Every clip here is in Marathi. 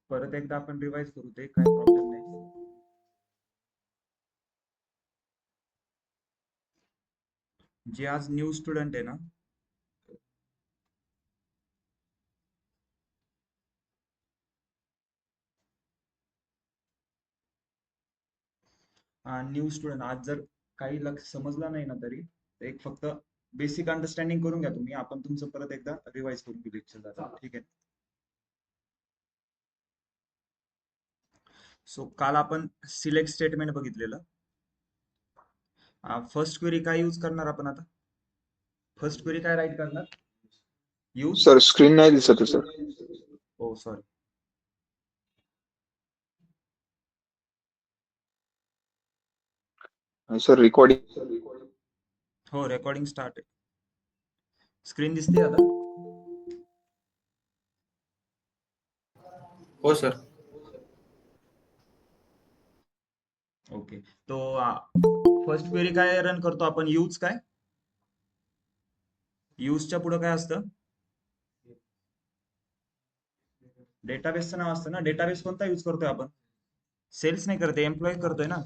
परत एकदा आपण रिवाइज करू ते काही प्रॉब्लेम नाही. जे आज न्यू स्टुडंट आहे ना, न्यू स्टुडंट आज जर काही लक्ष समजला नाही ना तरी एक फक्त बेसिक अंडरस्टँडिंग करून घ्या तुम्ही. आपण तुमचं परत एकदा रिवाइज करून घेऊ लेक्चर जाता, ठीक आहे. सो काल आपण सिलेक्ट स्टेटमेंट बघितलेलं. फर्स्ट क्वेरी काय यूज करणार आपण आता? फर्स्ट क्वेरी काय राईट करणार? यूज सर स्क्रीन नाही दिसत आहे सर. ओ सॉरी. सर रेकॉर्डिंग हो, रेकॉर्डिंग स्टार्ट आहे. स्क्रीन दिसते आता? हो सर. ओके. तो फर्स्ट क्वेरी काय रन करतो आपण? यूज काय? यूजच्या पुढे काय असतं? डेटाबेसचं नाव असतं ना. डेटाबेस कोणता यूज करतोय आपण? सेल्स नाही करते, एम्प्लॉय करतोय ना.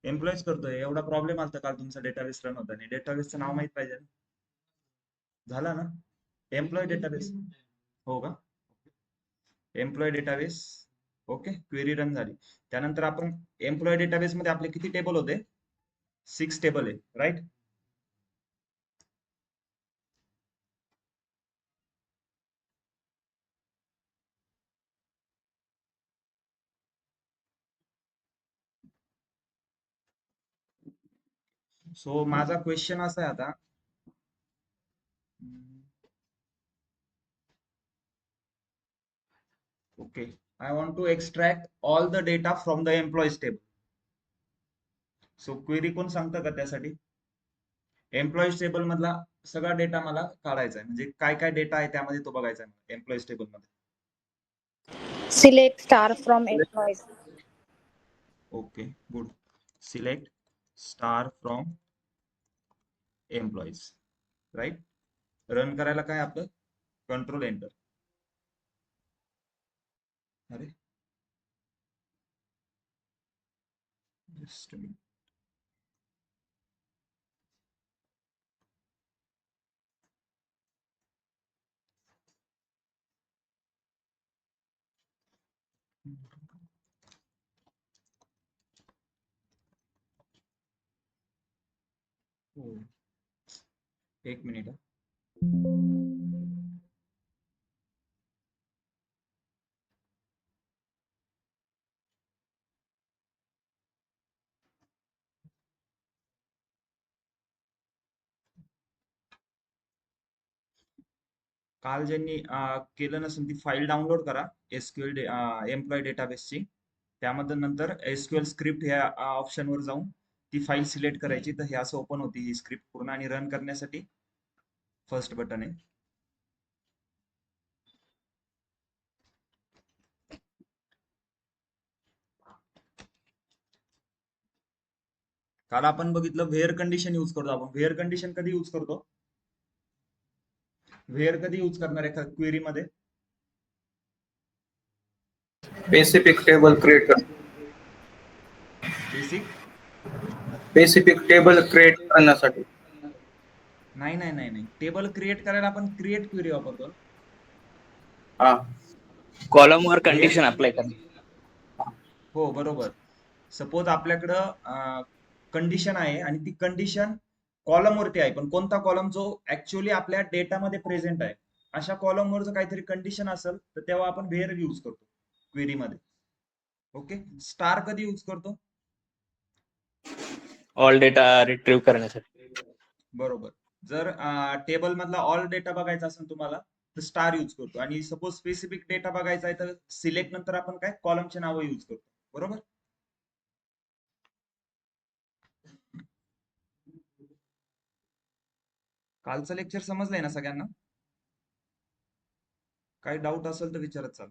एम्प्लॉयच करतोय. एवढा प्रॉब्लेम आलता काल तुमचा डेटाबेस रन होताना. डेटाबेसचं नाव माहित पाहिजे ना. झाला ना? Employee database. हो का? Employee database. Okay, query run झाली. त्यानंतर आपण एम्प्लॉय डेटाबेस मध्ये आपले किती टेबल होते? 6 टेबल आहे, राईट? सो माझा क्वेश्चन असा आहे आता. Okay, I want to extract all the data from the employees table. So query कोण सांगतं का त्यासाठी? एम्प्लॉईज टेबल मधला सगळा डेटा मला काढायचा आहे. म्हणजे काय काय डेटा आहे त्यामध्ये तो बघायचा आहे एम्प्लॉईज टेबल मध्ये. Select star from employees. Okay, good. Select star from employees, right? Run करायला काय आपलं? Control enter. अरे जस्ट एक मिनिट. काल ज्यांनी केलं नसेल ती फाईल डाउनलोड करा एसक्यूएल एम्प्लॉय डेटाबेसची. त्यामध्ये नंतर एसक्यूएल स्क्रिप्ट ह्या ऑप्शनवर जाऊन ती फाईल सिलेक्ट करायची. तर हे असं ओपन होती ही स्क्रिप्ट पूर्ण. आणि रन करण्यासाठी फर्स्ट बटन आहे. काल आपण बघितलं व्हेअर कंडिशन यूज करतो आपण. व्हेअर कंडिशन कधी यूज करतो? व्हेअर कधी यूज करणार आहे क्वेरी मध्ये? स्पेसिफिक टेबल क्रिएट कर. बेसिक टेबल क्रिएट करण्यासाठी. नाही नाही नाही नाही, टेबल क्रिएट करायला आपण क्रिएट क्वेरी वापरतो. हा, कॉलम वर Where? कंडिशन अप्लाय करणे. हो बरोबर. सपोज आपल्याकडं कंडिशन आहे आणि ती कंडिशन कॉलम वरती आहे, पण कोणता कॉलम? जो ऍक्च्युअली आपल्या डेटामध्ये प्रेझेंट आहे. अशा कॉलम वर जर काहीतरी कंडिशन असेल तर तेव्हा आपण व्हेअर यूज करतो क्वेरी मध्ये. ओके, स्टार कधी यूज करतो? ऑल डेटा रिट्रीव्ह करण्यासाठी. बरोबर. जर टेबल मधला ऑल डेटा बघायचा असेल तुम्हाला तर स्टार यूज करतो. आणि सपोज स्पेसिफिक डेटा बघायचा आहे तर सिलेक्ट नंतर आपण काय कॉलमचे नाव यूज करतो. बरोबर. कालचं लेक्चर समजलंय ना सगळ्यांना? काही डाऊट असेल तर विचारत चाल.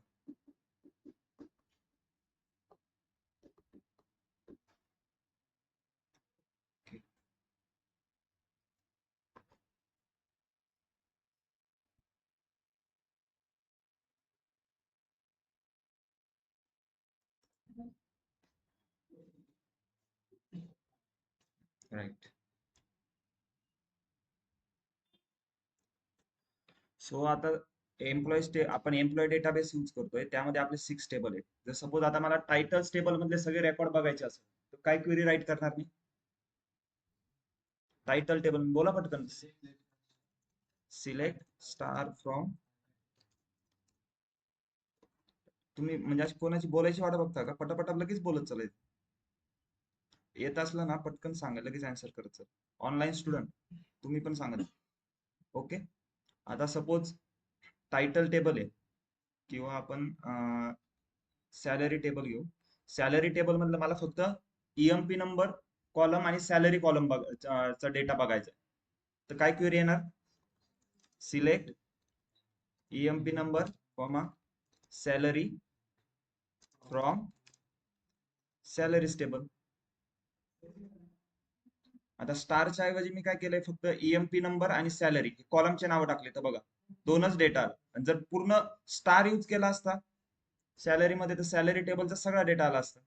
राईट. सो आता आपण एम्प्लॉय डेटाबेस यूज करतोय, त्यामध्ये आपले 6 टेबल आहेत. जर सपोज आता मला टायटल्स टेबल मधले सगळे रेकॉर्ड बघायचे असेल तर काय क्वेरी राईट करणार मी? टायटल टेबल बोला पटकन. Select star from. तुम्ही म्हणजे अशी कोणाची बोलायची वाट बघता का? पटापट लगेच बोलत चालायचं. येत असलं ना पटकन सांगा, लगेच आन्सर करत चल. ऑनलाईन स्टुडंट तुम्ही पण सांगा. ओके. आता सपोज टायटल टेबल आहे किंवा आपण सॅलरी टेबल घेऊ. सॅलरी टेबल मधलं मला फक्त ईएमपी नंबर कॉलम आणि सॅलरी कॉलम चा डेटा बघायचा. तर काय क्वेरी येणार? Select EMP number comma salary from salaries table. आता स्टारच्या ऐवजी मी काय केलंय, फक्त ईएमपी नंबर आणि सॅलरी कॉलमचे नाव टाकले. तर बघा दोनच डेटा आला. जर पूर्ण स्टार यूज केला असता सॅलरी मध्ये तर सॅलरी टेबलचा सगळा डेटा आला असता.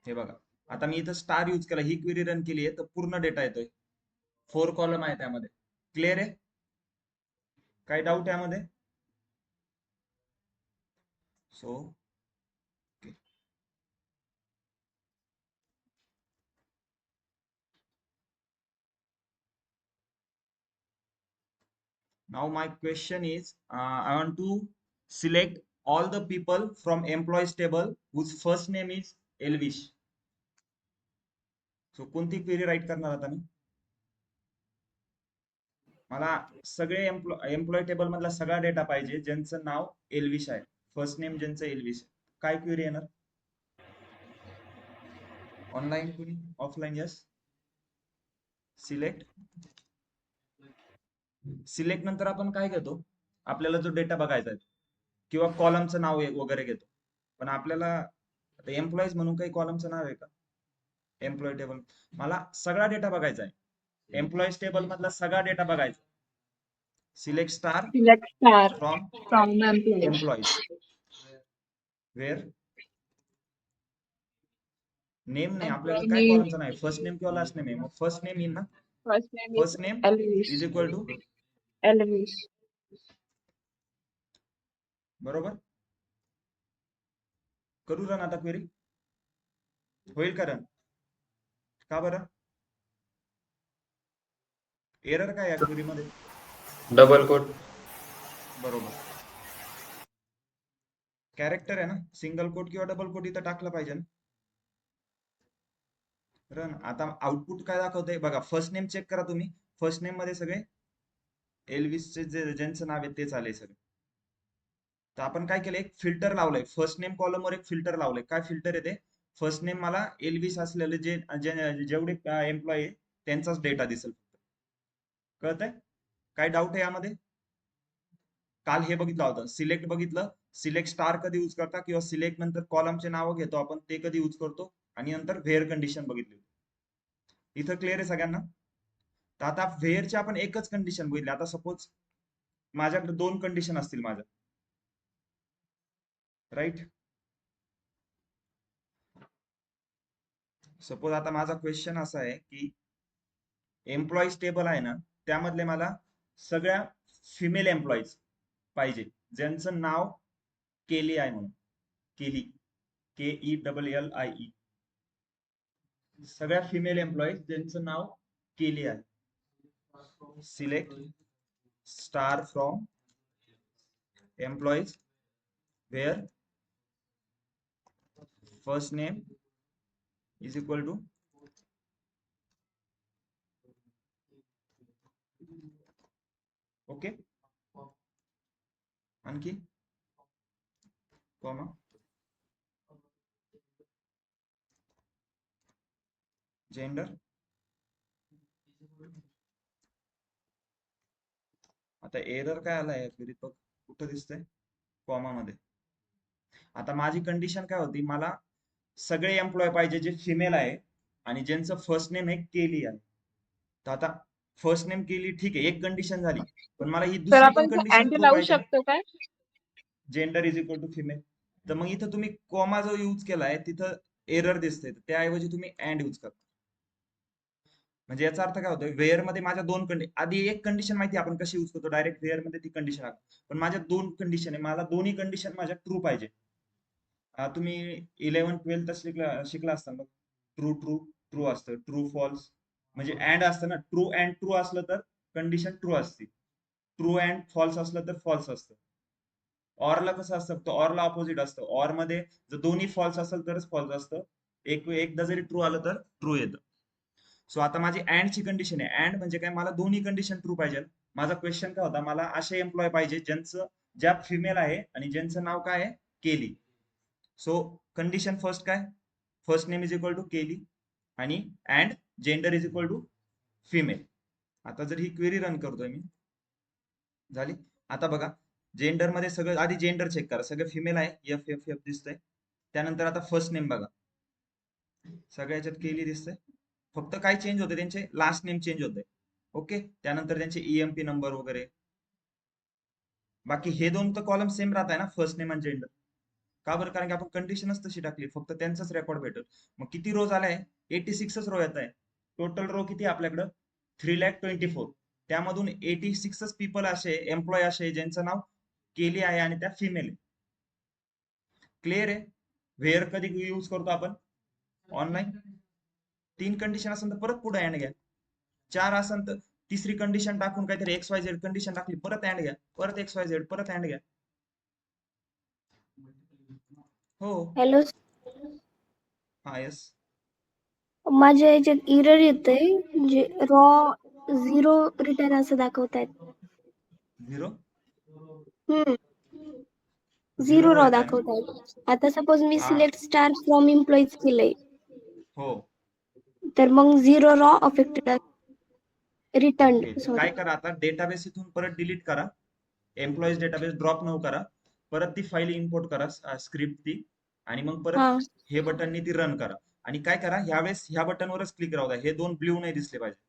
हे बघा आता मी इथं स्टार यूज केला, ही क्वेरी रन केली आहे तर पूर्ण डेटा येतोय. 4 कॉलम आहे त्यामध्ये. क्लिअर आहे? काही डाऊट यामध्ये? So now my question is I want to select all the people from employees table whose first name is Elvish. So कोणती क्वेरी राईट करणार आता मी? मला सगळे एम्प्लॉय टेबल मधला सगळा डेटा पाहिजे ज्यांचं नाव एल्विश आहे, फर्स्ट नेम ज्यांचं एल्विश आहे. काय क्वेरी येणार? ऑनलाईन कुणी? ऑफलाईन? यस. सिलेक्ट. सिलेक्ट नंतर आपण काय घेतो? आपल्याला जो डेटा बघायचा आहे किंवा कॉलमचं नाव वगैरे घेतो. पण आपल्याला आता एम्प्लॉईज म्हणून काही कॉलमचं नाव आहे का? एम्प्लॉय टेबल मला सगळा डेटा बघायचा आहे. एम्प्लॉईज टेबल मधला सगळा डेटा बघायचा. Select star Select star from from employees. Employees where name नाही, आपल्याला काय Employee कॉलमचं नाही, फर्स्ट नेम किंवा लास्ट नेम आहे. मग फर्स्ट नेम येईल ना. first name is first name Elvis. Is equal to Elvis. बरोबर. करू रन आता क्वेरी? होईल का रन? का बरं? एरर काय या क्वेरी मध्ये? Double coat. बरोबर. कॅरेक्टर आहे ना, सिंगल कोट किंवा डबल कोट इथं टाकलं पाहिजे ना. रन. आता आउटपुट काय दाखवतंय बघा. फर्स्ट नेम चेक करा तुम्ही. फर्स्ट नेम मध्ये सगळे एल्विसचे ज्यांचं नाव आहे तेच आले सगळे. तर आपण काय केलं, एक फिल्टर लावलंय फर्स्ट नेम कॉलम वर. एक फिल्टर लावलंय. काय फिल्टर आहे ते? फर्स्ट नेम मला एल्विस असलेले जेवढे एम्प्लॉई आहे त्यांचाच डेटा दिसेल. कळतंय? काय डाऊट आहे यामध्ये? काल हे बघितलं होतं, सिलेक्ट बघितलं. सिलेक्ट स्टार कधी यूज करता किंवा सिलेक्ट नंतर कॉलमचे नाव घेतो आपण, ते कधी यूज करतो, आणि नंतर व्हेअर कंडिशन बघितली. इथं क्लिअर आहे सगळ्यांना? तर आता व्हेअरची आपण एकच कंडिशन बघितली. आता सपोज माझ्याकडे 2 कंडिशन असतील माझ्या, राईट? सपोज आता माझा क्वेश्चन असा आहे की एम्प्लॉईज टेबल आहे ना, त्यामधले मला सगळ्या फिमेल एम्प्लॉईज पाहिजे ज्यांचं नाव केली आहे म्हणून. केली, KELLIE. सगळ्या फिमेल एम्प्लॉईज ज्यांचं नाव केली आहे. Select star from employees where first name is equal to okay. आणखी कॉमा जेंडर. आता एरर काय आलाय कुठं दिसतंय? कॉमा मध्ये. आता माझी कंडिशन काय होती, मला सगळे एम्प्लॉय पाहिजे जे फिमेल आहे आणि ज्यांचं फर्स्ट नेम हे केली आहे. तर आता फर्स्ट नेम केली ठीक आहे, एक कंडिशन झाली. पण मला ही तर दुसरी पण आपण कंडिशन अँड ट्रू लावू पाहिजे. शकतो काय? Gender is equal to female. तर मग इथं तुम्ही कॉमा जो यूज केलाय तिथं एरर दिसते, तर त्याऐवजी तुम्ही अँड यूज करा. म्हणजे याचा अर्थ काय होतोय, वेअर मध्ये माझ्या दोन आधी एक कंडिशन माहिती आपण कशी यूज करतो, डायरेक्ट वेअर मध्ये ती कंडिशन आहे, पण माझ्या दोन कंडिशन आहे, मला दोन्ही कंडिशन माझ्या ट्रू पाहिजे. तुम्ही 11th-12th शिकला असताना ट्रू ट्रू ट्रू असतं, ट्रू फॉल्स म्हणजे अँड असतं ना, ट्रू अँड ट्रू असलं तर कंडिशन ट्रू असते, ट्रू अँड फॉल्स असलं तर फॉल्स असतं. ऑरला कसं असतं, तर ऑरला ऑपोजिट असतं, ऑर मध्ये जर दोन्ही फॉल्स असेल तरच फॉल्स असतं, एकदा जरी ट्रू आलं तर ट्रू येतं. सो आता माझी अँड ची कंडिशन आहे, अँड म्हणजे काय, मला दोन्ही कंडिशन ट्रू पाहिजे. माझा क्वेश्चन काय होता, मला असे एम्प्लॉय पाहिजे ज्या फिमेल आहे आणि ज्यांचं नाव काय आहे, केली. सो कंडिशन फर्स्ट काय, first name is equal to Kelly आणि and gender is equal to female. आता जर ही क्वेरी रन करतोय मी, झाली. आता बघा, जेंडर मध्ये सगळं आधी जेंडर चेक करा, सगळं फिमेल आहे, एफ एफ एफ दिसतंय. त्यानंतर आता फर्स्ट नेम बघा, सगळ्या याच्यात केली दिसतंय, फक्त काय चेंज होते, त्यांचे लास्ट नेम चेंज होते. ओके, त्यानंतर त्यांचे ईएमपी नंबर वगैरे, बाकी हे दोन तर कॉलम सेम राहत आहे ना, फर्स्ट नेम आणि जेंडर. का बरं, कारण की आपण कंडिशनच तशी टाकली, फक्त त्यांचाच रेकॉर्ड भेटेल. मग किती रोज आलाय, 86च रो येत आहे. टोटल रो किती आपल्याकडं, 3,24,000. त्यामधून 86च पीपल असे, एम्प्लॉय असे ज्यांचं नाव केली आहे आणि त्या फिमेल आहे. क्लिअर आहे. व्हेअर कधी यूज करतो आपण, ऑनलाईन. 3 कंडिशन असेल तर परत पुढे अँड घ्या, 4 असेल तर तिसरी कंडिशन टाकून काहीतरी XYZ कंडिशन टाकली, परत अँड घ्या, परत XYZ, परत अँड घ्या. हो. हॅलो, हा, येस. माझ्या याच्यात एरर येतंय, म्हणजे रॉ 0 रिटर्न असं दाखवतायत. 0 0 रॉ येत आहे ना. दाखवतायत. आता सपोज मी हा, सिलेक्ट स्टार फ्रॉम एम्प्लॉईज केलंय, हो. तर मग 0 रॉ अफेक्टेड रिटर्न. ओके, तर सॉरी. काय करा, आता डेटाबेस इथून परत डिलीट करा, एम्प्लॉईज डेटाबेस ड्रॉप नको करा, परत ती फाईल इम्पोर्ट करा, स्क्रिप्ट ती, आणि मग परत हा, हे बटननी ती रन करा. आणि काय करा, ह्यावेळेस ह्या बटनवरच क्लिक राहू द्या, हे दोन ब्ल्यू नाही दिसले पाहिजे.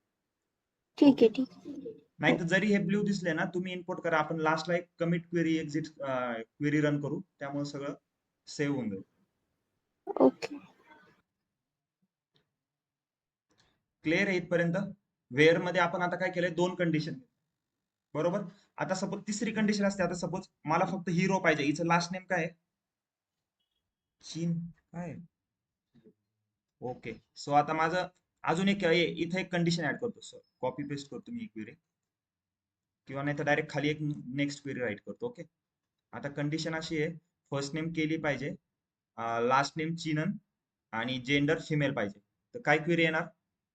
ठीक ओके, आहे, ठीक आहे. नाही तर जरी हे ब्ल्यू दिसले ना, तुम्ही इम्पोर्ट करा, आपण लास्टला एक commit query exit query run करू, त्यामुळे सगळं सेव्ह होऊन जाईल. ओके. क्लिअर आहे इथपर्यंत. वेअर मध्ये आपण आता काय केलंय, दोन कंडिशन, बरोबर. आता सपोज तिसरी कंडिशन असते, आता सपोज मला फक्त हिरो पाहिजे, हिचं लास्ट नेम काय आहे, चीन काय आहे? ओके, सो आता माझं अजून एक इथे एक कंडिशन ऍड करतो, सर कॉपी पेस्ट करतो मी क्वेरी, किंवा नाही तर डायरेक्ट खाली एक नेक्स्ट क्वेरी राईट करतो. ओके, आता कंडिशन अशी आहे, फर्स्ट नेम केली पाहिजे, लास्ट नेम चीनन आणि जेंडर फिमेल पाहिजे. तर काय क्वेरी येणार,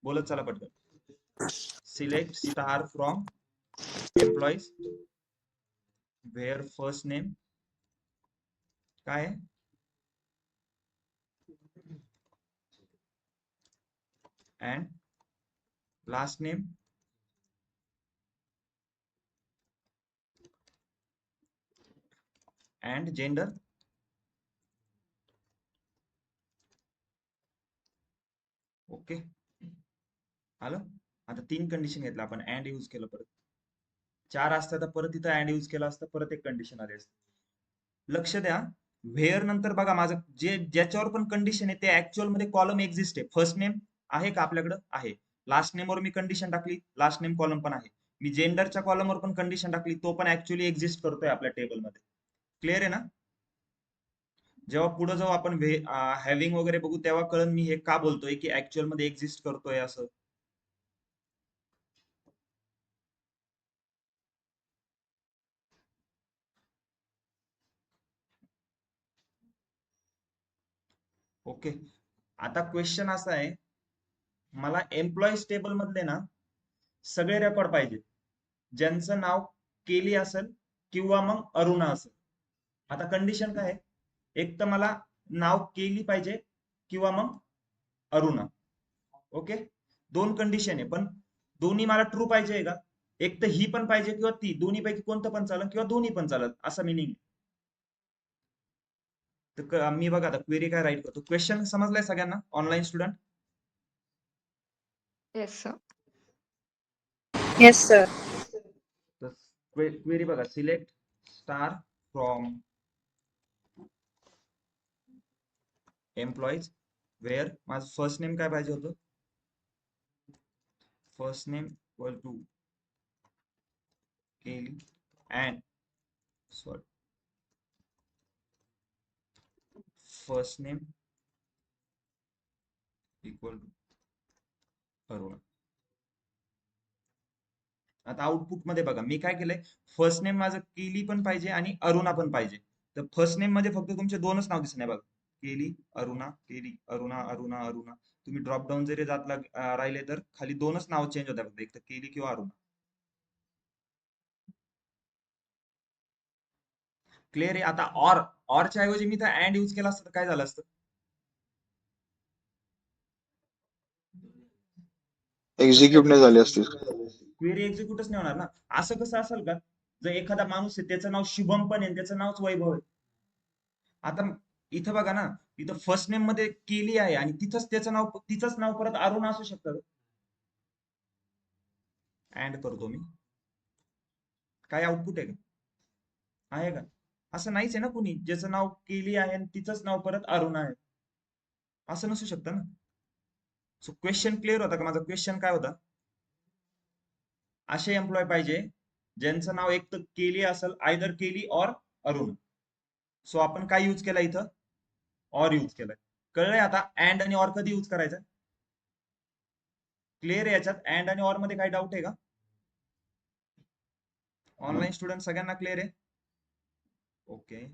बोलत चला पटकन. Select star from employees where first name काय आहे, and last name and gender. Okay, आलं. आता 3 कंडिशन घेतलं आपण, अँड यूज केलं, परत 4 असतं तर परत इथं अँड यूज केलं असतं, परत एक कंडिशन आली असते. लक्ष द्या, व्हेअर नंतर बघा, माझं ज्याच्यावर पण कंडिशन आहे ते ऍक्च्युअल मध्ये कॉलम एक्झिस्ट आहे. फर्स्ट नेम आहे का आपल्याकडं, आहे. लास्ट नेमवर मी कंडिशन टाकली, लास्ट नेम कॉलम पण आहे. मी जेंडरच्या कॉलमवर पण कंडिशन टाकली, तो पण ऍक्च्युअली एक्झिस्ट करतोय आपल्या टेबलमध्ये. क्लिअर आहे ना. जेव्हा पुढे जाऊ आपण हॅव्हिंग वगैरे बघू, तेव्हा कळन मी हे का बोलतोय की ऍक्च्युअल मध्ये एक्झिस्ट करतोय असं. ओके, आता क्वेश्चन असा आहे, मला एम्प्लॉईज टेबल मधले ना सगळे रेकॉर्ड पाहिजे ज्यांचं नाव केली असेल किंवा मग अरुणा असेल. आता कंडिशन काय आहे, एक तर मला नाव केली पाहिजे किंवा मग अरुणा. ओके, दोन कंडिशन आहे, पण दोन्ही मला ट्रू पाहिजे का, एक तर ही पण पाहिजे किंवा ती, दोन्ही पैकी कोणतं पण चालत किंवा दोन्ही पण चालत, असा मिनिंग. तर मी बघा आता क्वेरी काय राईट करतो. क्वेश्चन समजलाय सगळ्यांना, online student. Yes, sir. Yes, sir. Query बघा, select star from employees where माझं फर्स्ट नेम काय पाहिजे होतं, first name equal to Kelly and sorry first name equal to Aruna. आता आउटपुट मध्ये बघा मी काय केलंय, फर्स्ट नेम माझं केली पण पाहिजे आणि अरुणा पण पाहिजे. तर फर्स्ट नेम मध्ये फक्त तुमचे दोनच नाव दिसणार बघा, केली अरुणा अरुणा अरुणा. तुम्ही ड्रॉप डाऊन जरी जात राहिले तर खाली दोनच नाव चेंज होतात फक्त, एक तर केली किंवा अरुणा. क्लिअर आहे. आता ऑरच्या ऐवजी मी तर अँड यूज केला असतं तर काय झालं असतं, एक्झिक्यूट नाही झाले असतील. क्वेरी एक्झिक्यूटच नाही होणार ना. असं कसं असेल का, जर एखादा माणूस आहे त्याचं नाव शुभम पण आहे आणि त्याचं नावच वैभव आहे. आता इथं बघा ना, इथं फर्स्ट नेम मध्ये केली आहे आणि तिचंच नाव परत अरुण असू शकतं. ऍड करतो मी, काय आउटपुट आहे का, आहे का? असं नाहीच आहे ना कुणी ज्याचं नाव केली आहे आणि तिचंच नाव परत अरुण आहे, असं नसू शकतं ना. सो क्वेश्चन क्लिअर होता का माझा? क्वेश्चन काय होता, असे एम्प्लॉय पाहिजे ज्यांचं नाव एक तर केली असेल, आयदर केली और अरुण. सो आपण काय यूज केला इथं, और यूज केलाय. कळलंय आता अँड आणि और कधी यूज करायचं? क्लिअर आहे याच्यात? अँड आणि और मध्ये काही डाऊट आहे का? ऑनलाईन स्टुडंट सगळ्यांना क्लिअर आहे? ओके.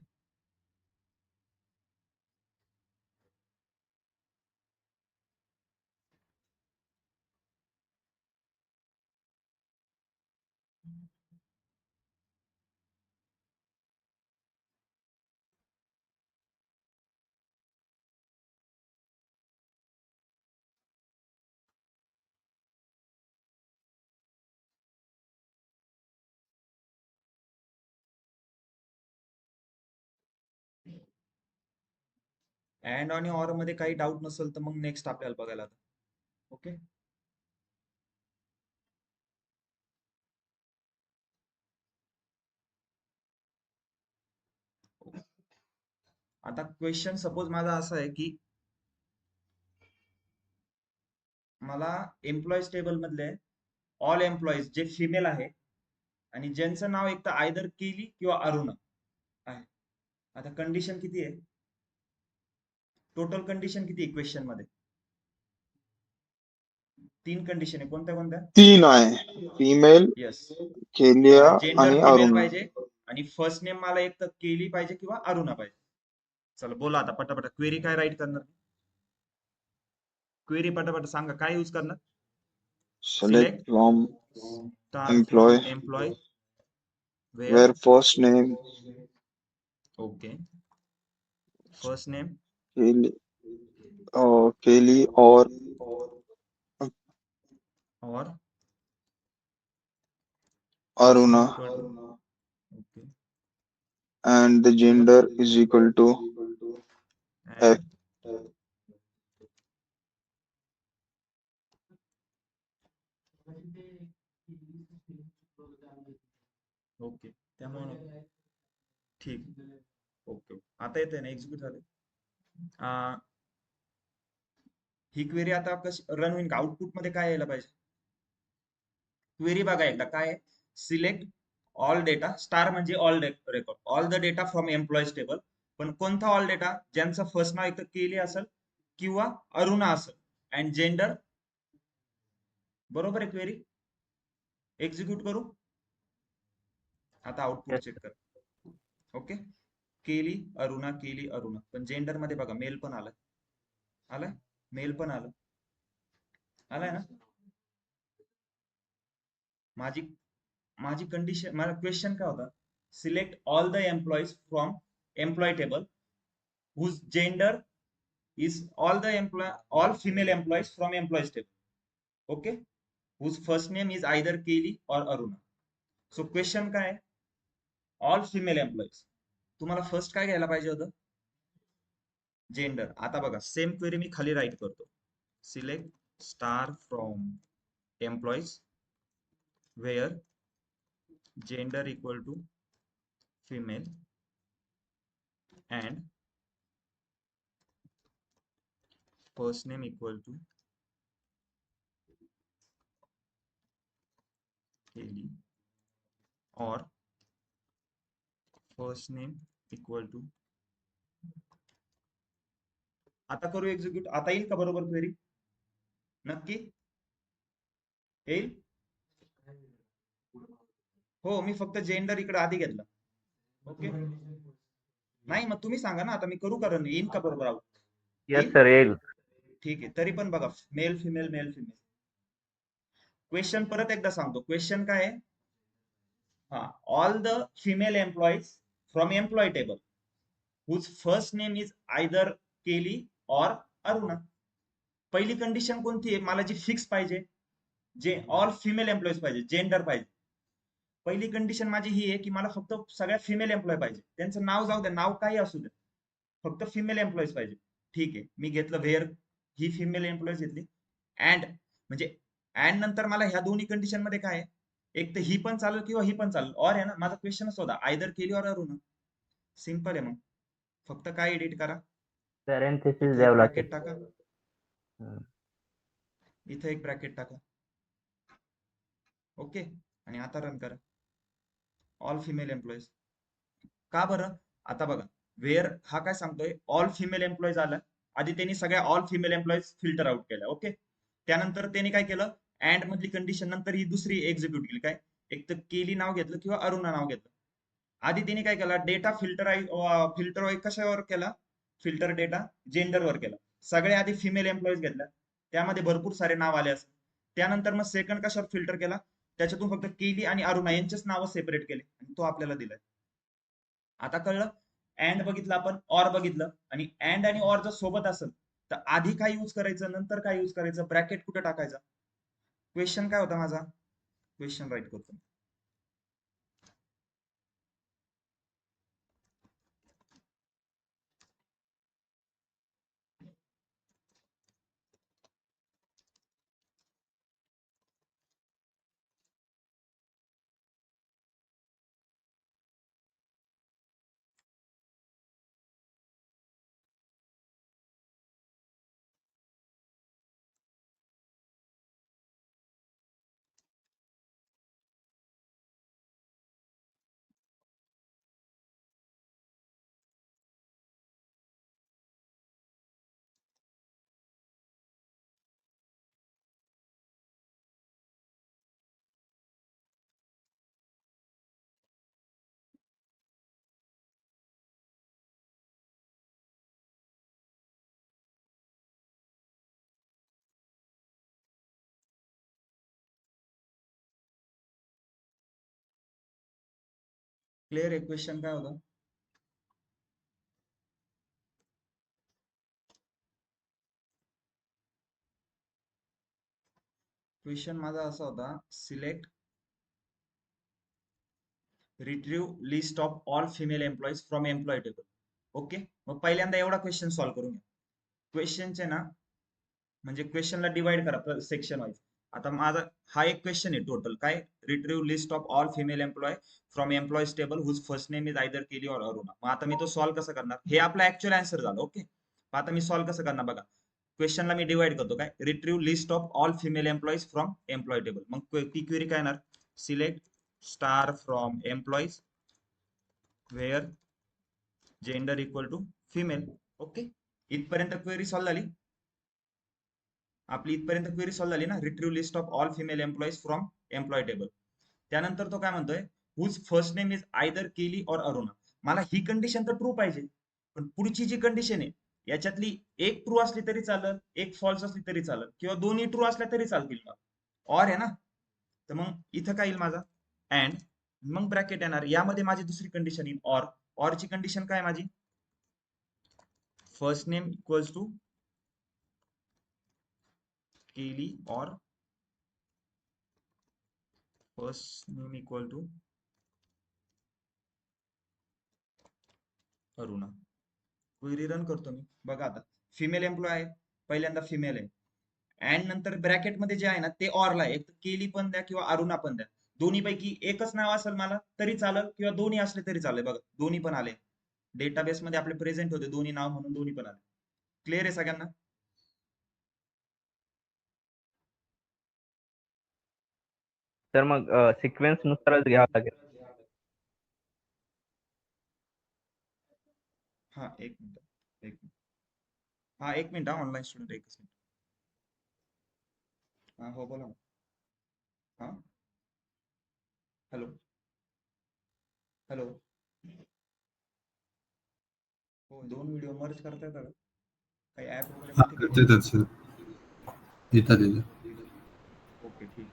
अँड आणि ऑर मध्ये काही डाऊट नसेल तर मग नेक्स्ट आपल्याला बघायला आता. ओके. आता क्वेश्चन सपोज माझा असा आहे की मला एम्प्लॉईज टेबल मधले ऑल एम्प्लॉईज जे फिमेल आहे आणि ज्यांचं नाव एक तर आयदर केली किंवा अरुणा आहे. आता कंडिशन किती आहे, टोटल कंडिशन किती आहे क्वेश्चन मध्ये? 3 कंडिशन आहे. कोणत्या कोणत्या? 3 आहे, फिमेल, येस. केलिया जेंडर आणि फिमेल अरुणा. पाहिजे आणि फर्स्ट नेम मला एक तर केली पाहिजे किंवा अरुणा पाहिजे. चला बोला आता पटापट, क्वेरी काय राईट करणार? क्वेरी पटापट सांगा, काय यूज करणार? Select from star from employee employee where first name ओके, first name Kelly, Kelly or और Aruna, okay and the gender is equal to F. Okay. त्यामुळे ठीक, ओके. आता येते ना, एक्झिक्यूट झाले. ही क्वेरी आता कशी रन होईल का? आउटपुट मध्ये काय यायला पाहिजे? क्वेरी बघा एकदा काय आहे, सिलेक्ट ऑल डेटा, स्टार म्हणजे all record, all the data from employees table. पण कोणता ऑल डेटा? ज्यांचं फर्स्ट नाव एक तर केली असेल किंवा अरुणा असेल अँड जेंडर. बरोबर आहे क्वेरी? एक्झिक्यूट करू आता, आउटपुट चेक कर. ओके, केली अरुणा, पण जेंडर मध्ये बघा मेल पण आलाय, मेल पण आलाय ना. माझी कंडिशन, माझा क्वेश्चन काय होता, select all the employees from employee table whose gender is all female employees from employees table, okay, whose first name is either Kelly or Aruna. So question काय आहे, all female employees. तुम्हाला फर्स्ट काय घ्यायला पाहिजे होतं, जेंडर. आता बघा सेम क्वेरी मी खाली राईट करतो, select star from employees where gender equal to female and first name equal to Kelly और फर्स्ट नेम इक्वल टू, आता करू एक्झिक्यूट. आता येईल का बरोबर क्वेरी? नक्की येईल. हो, मी फक्त जेंडर इकडे आधी घेतला. ओके, नाही मग तुम्ही सांगा ना, आता मी करू कारण येईल का बरोबर आहोत? यस सर येईल. ठीक आहे, तरी पण बघा male female male female. Question परत एकदा सांगतो. क्वेश्चन काय आहे? हा, all the female employees from employee table whose first name is either Kelly और अरुणा. पहिली कंडिशन कोणती आहे? मला जी फिक्स पाहिजे, जे ऑल फिमेल एम्प्लॉईज पाहिजे, जेंडर पाहिजे. पहिली कंडिशन माझी ही आहे की मला फक्त सगळ्या फिमेल एम्प्लॉय पाहिजे. त्यांचं नाव जाऊ द्या, नाव काही असू द्या, फक्त फिमेल एम्प्लॉईज पाहिजे. ठीक आहे, मी घेतलं वेअर, ही फिमेल एम्प्लॉईज घेतली. अँड म्हणजे अँड नंतर मला ह्या दोन्ही कंडिशन मध्ये काय आहे? एक तर ही पण चालेल किंवा ही पण चालेल. और आहे ना, माझा क्वेश्चनच होता आयदर केली और अरुणा. सिंपल आहे. मग फक्त काय एडिट करा, पॅरेंथेसिस द्यावं लागते. ब्रॅकेट टाका, इथे एक ब्रॅकेट टाका. ओके, आणि आता रन करा. All female employees. का बरं? आता बघा, वेअर हा काय सांगतोय? ऑल फिमेल एम्प्लॉईज आला. आधी त्यांनी सगळ्या all female employees filter out केल्या. ओके, त्यानंतर त्यांनी काय केलं? अँड मधली कंडिशन नंतर ही दुसरी एक्झिक्यूट केली. काय? एक तर केली नाव घेतलं किंवा अरुणा नाव घेतलं. आधी त्यांनी काय केलं? डेटा फिल्टर कशावर केला? फिल्टर डेटा जेंडरवर केला. सगळे आधी फिमेल एम्प्लॉईज घेतल्या, त्यामध्ये भरपूर सारे नाव आले असं. त्यानंतर मग सेकंड कशावर फिल्टर केला? त्याच्यातून फक्त केली आणि अरुणा यांचेच नाव सेपरेट केले आणि तो आपल्याला दिलाय. आता कळलं? अँड बघितलं आपण, ऑर बघितलं, आणि अँड आणि ऑर जर सोबत असेल तर आधी काय यूज करायचं, नंतर काय यूज करायचं, ब्रॅकेट कुठे टाकायचा? क्वेश्चन काय होता माझा? क्वेश्चन राईट करतो. क्लिअर आहे? क्वेश्चन काय होता? क्वेश्चन माझा असा होता, select retrieve list of all female employees from employee table. Okay, मग पहिल्यांदा एवढा क्वेश्चन सॉल्व्ह करून घ्या. क्वेश्चनचे ना म्हणजे क्वेश्चनला डिवाइड करा सेक्शन वाईज. आता माझा हा एक क्वेश्चन आहे टोटल. काय? Retrieve list of all female employee from employees table whose first name is either Kelly और अरुणा. मग आता मी तो सॉल्व्ह कसं करणार? हे आपला ऍक्च्युअल आन्सर झालं. ओके, आता मी सॉल्व्ह कसं करणार बघा. क्वेश्चनला मी डिवाइड करतो. काय? Retrieve list of all female employees from employee table. मग ती क्वेरी काय येणार? Select star from employees where gender equal to female. Okay, इथपर्यंत क्वेरी सॉल्व्ह झाली आपली. इथपर्यंत क्वेरी सॉल्व्ह झाली ना. Retrieve list of all female employees from employee table. त्यानंतर तो काय म्हणतोय? Whose first name is either Kelly और अरुणा. मला ही कंडिशन तर ट्रू पाहिजे, पण पुढची जी कंडिशन आहे याच्यातली एक ट्रू असली तरी चालेल, एक फॉल्स असली तरी चालेल, किंवा दोन्ही ट्रू असल्या तरी चालतील. ऑर आहे ना, तर मग इथं काय येईल माझा? अँड, मग ब्रॅकेट येणार. यामध्ये माझी दुसरी कंडिशन येईल ऑर. ऑरची कंडिशन काय माझी? First name equals to Kelly और first name equal to Aruna. Query run करतो मी. बघा आता फिमेल एम्प्लॉय आहे, पहिल्यांदा फिमेल आहे. अँड नंतर ब्रॅकेट मध्ये जे आहे ना ते ऑरला आहे. एक केली पण द्या किंवा अरुणा पण द्या. दोन्ही पैकी एकच नाव असेल मला तरी चालेल, किंवा दोन्ही असले तरी चालेल. बघा दोन्ही पण आले. डेटाबेस मध्ये आपले प्रेझेंट होते दोन्ही नाव म्हणून दोन्ही पण आले. क्लिअर आहे सगळ्यांना? सर मग सिक्वेन्स नुसारच घ्यावं लागेल. हा एक मिनिट. हा एक मिनिट, हा ऑनलाईन स्टुडंट एकच मिनिट. हा हो बोला ना. हा हॅलो हॅलो. हो, 2 व्हिडिओ मर्ज करता येतात का? काही ऍप वगैरे हा मध्ये करता येतात सर, येतात येतात. ओके ठीक.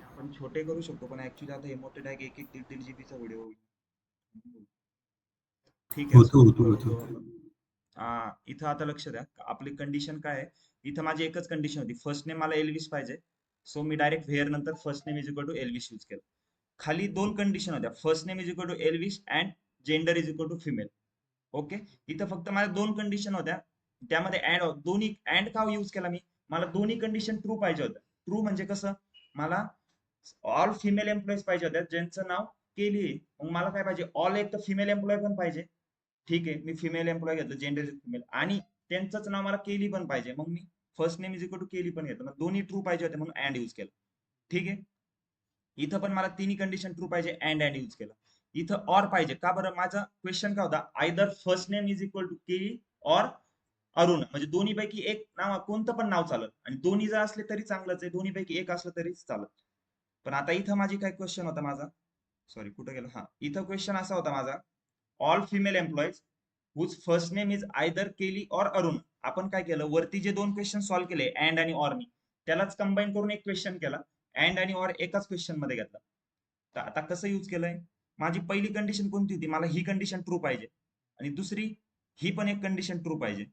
आपण छोटे करू शकतो, पण ऍक्च्युली आता हे मोठे डायरेक्ट 1-1, 1.5 जीबीचा व्हिडिओ होईल. ठीक आहे, असं होतो होतो करू होतो. आपण. इथं आता लक्ष द्या, आपली कंडिशन काय आहे. इथं माझी एकच कंडिशन होती, फर्स्ट नेम मला एल्विस पाहिजे. सो मी डायरेक्ट व्हेअर नंतर first name is equal to Elvis use केलं. खाली 2 कंडिशन होत्या, first name is equal to Elvis and gender is equal to female. Okay, इथं फक्त माझ्या 2 कंडिशन होत्या. त्यामध्ये दोन्ही अँड का यूज केला मी, मला दोन्ही कंडिशन ट्रू पाहिजे होत्या. ट्रू म्हणजे कसं, मला ऑल फिमेल एम्प्लॉईज पाहिजे होत्या ज्यांचं नाव केली आहे. मग मला काय पाहिजे, ऑल एक तर फिमेल एम्प्लॉय पण पाहिजे. ठीक आहे, मी फिमेल एम्प्लॉय घेतलं, जेंडर फिमेल, आणि त्यांचंच नाव मला केली पण पाहिजे. मग मी first name is equal to Kelly पण घेतलं. मग दोन्ही ट्रू पाहिजे होते म्हणून अँड यूज केलं. ठीक आहे, इथं पण मला तिन्ही कंडिशन ट्रू पाहिजे, अँड यूज केलं. इथं ऑर पाहिजे का बरं, माझा क्वेश्चन काय होता, either first name is equal to Kelly or Arun, म्हणजे दोन्ही पैकी एक नाव, कोणतं पण नाव चालत, आणि दोन्ही जर असले तरी चांगलंच आहे, दोन्ही पैकी एक असलं तरी चालत. पण आता इथं माझी काय क्वेश्चन होता माझा, सॉरी कुठं गेलं, हा इथं क्वेश्चन असा होता माझा, all female employees whose first name is either Kelly or Arun. आपण काय केलं, वरती जे 2 क्वेश्चन सॉल्व्ह केले अँड आणि ऑरनी, त्यालाच कंबाईन करून एक क्वेश्चन केला, अँड आणि ऑर एकाच क्वेश्चन मध्ये घेतला. तर आता कसं यूज केलंय, माझी पहिली कंडिशन कोणती होती, मला ही कंडिशन ट्रू पाहिजे, आणि दुसरी ही पण एक कंडिशन ट्रू पाहिजे.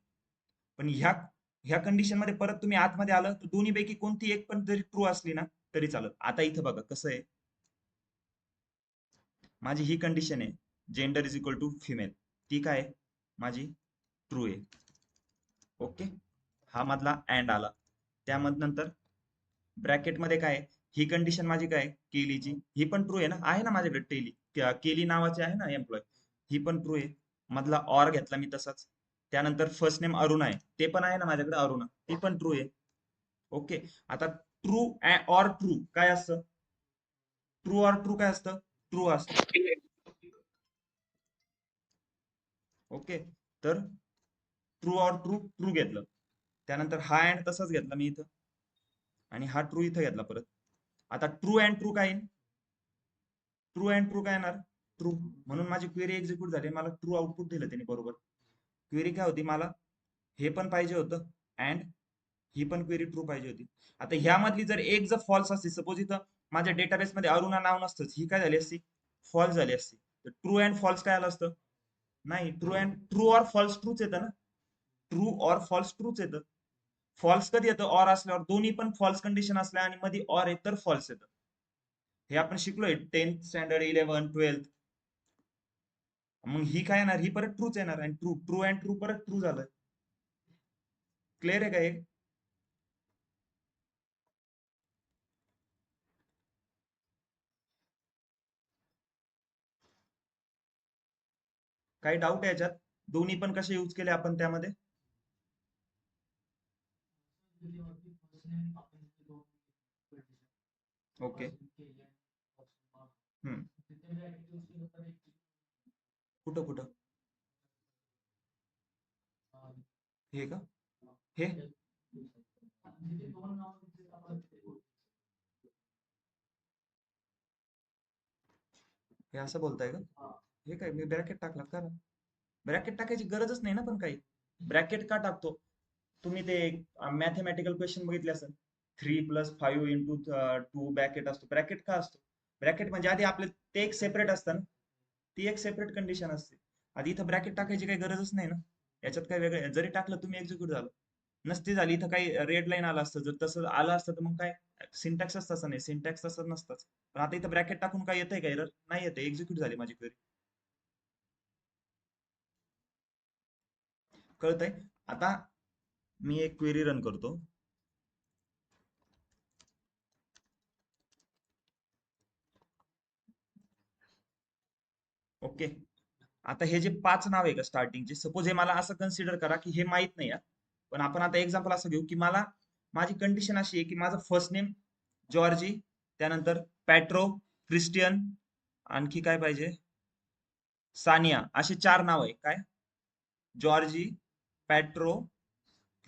पण ह्या कंडिशन मध्ये परत तुम्ही आतमध्ये आलं तर दोन्ही पैकी कोणती एक पण जरी ट्रू असली ना तरी चालत. आता इथं बघा कसं आहे, माझी ही कंडिशन आहे, gender is equal to female, ती काय आहे माझी ट्रू आहे. ओके, हा मधला अँड आला, त्यामध्ये नंतर ब्रॅकेट मध्ये काय आहे, ही कंडिशन माझी काय केलीची, ही पण ट्रू आहे ना माझ्याकडे केली नावाची आहे ना एम्प्लॉय, ही पण ट्रू आहे. मधला ऑर घेतला मी तसाच. त्यानंतर फर्स्ट नेम अरुण आहे, ते पण आहे ना माझ्याकडे अरुण, ती पण ट्रू आहे. ओके, आता ट्रू ऑर ट्रू काय असतं, ट्रू ऑर ट्रू काय असतं, ट्रू असतं. ओके, तर ट्रू ऑर ट्रू ट्रू घेतलं. त्यानंतर हा अँड तसाच घेतला मी इथं, आणि हा ट्रू इथं घेतला परत. आता ट्रू अँड ट्रू काय, ट्रू अँड ट्रू काय येणार, ट्रू, म्हणून माझी क्वेरी एक्झिक्यूट झाली, मला ट्रू आउटपुट दिलं त्याने बरोबर. क्वेरी काय होती, मला हे पण पाहिजे होतं अँड ही पण क्वेरी ट्रू पाहिजे होती. आता ह्यामधली जर एक जर फॉल्स असती, सपोज इथं माझ्या डेटाबेस मध्ये अरुणा नाव नसतंच, ही काय झाली असती, फॉल्स झाली असती. तर ट्रू अँड फॉल्स काय आलं असतं, नाही, ट्रू ऑर फॉल्स ट्रूच येतं ना, ट्रू ऑर फॉल्स ट्रूच येतं. फॉल्स कधी येतं, ऑर असल्यावर, दोन्ही पण फॉल्स कंडिशन असल्या आणि मध्ये ऑर येत तर फॉल्स येतं. हे आपण शिकलोय 10th स्टँडर्ड, 11th, 12th. मग ही काय येणार, ही परत ट्रूच येणार, आणि ट्रू अँड ट्रू परत ट्रू झालं. क्लिअर आहे का हे, काही डाऊट आहे याच्यात, दोन्ही पण कसे यूज केले आपण त्यामध्ये. ओके, कुठं कुठं, हे का, हे हे असं बोलताय का, हे काय मी ब्रॅकेट टाकला का, ब्रॅकेट टाकायची गरजच नाही ना, पण काही ब्रॅकेट का टाकतो, तुम्ही ते मॅथमॅटिकल क्वेश्चन बघितले असेल, 3 + 5 × 2 ब्रॅकेट असतो, ब्रॅकेट का असतो, ब्रॅकेट म्हणजे आधी आपले ते एक सेपरेट असतं ना, ती एक सेपरेट कंडिशन असते. आधी इथं ब्रॅकेट टाकायची काही गरजच नाही ना, याच्यात काय वेगळं, जरी टाकलं तुम्ही एक्झिक्यूट झालं, नसती झाली इथं काही रेड लाईन आलं असतं, जर तसं आलं असतं तर मग काय, सिंटॅक्सच तसं नाही, सिंटॅक्स तसं नसतंच. पण आता इथं ब्रॅकेट टाकून काय येतंय का एरर, नाही येते, एक्झिक्यूट झाली माझी क्वेरी. कळतंय. आता मी एक क्वेरी रन करतो. ओके, आता हे जे 5 नाव आहे का स्टार्टिंगचे, सपोज हे मला असं कन्सिडर करा की हे माहित नाही, पण आपण आता एक्झाम्पल असं घेऊ की मला, माझी कंडिशन अशी आहे की माझं फर्स्ट नेम जॉर्जी, त्यानंतर पॅट्रो, क्रिस्टियन, आणखी काय पाहिजे, सानिया, अशी 4 नाव आहे. काय, जॉर्जी, पॅट्रो,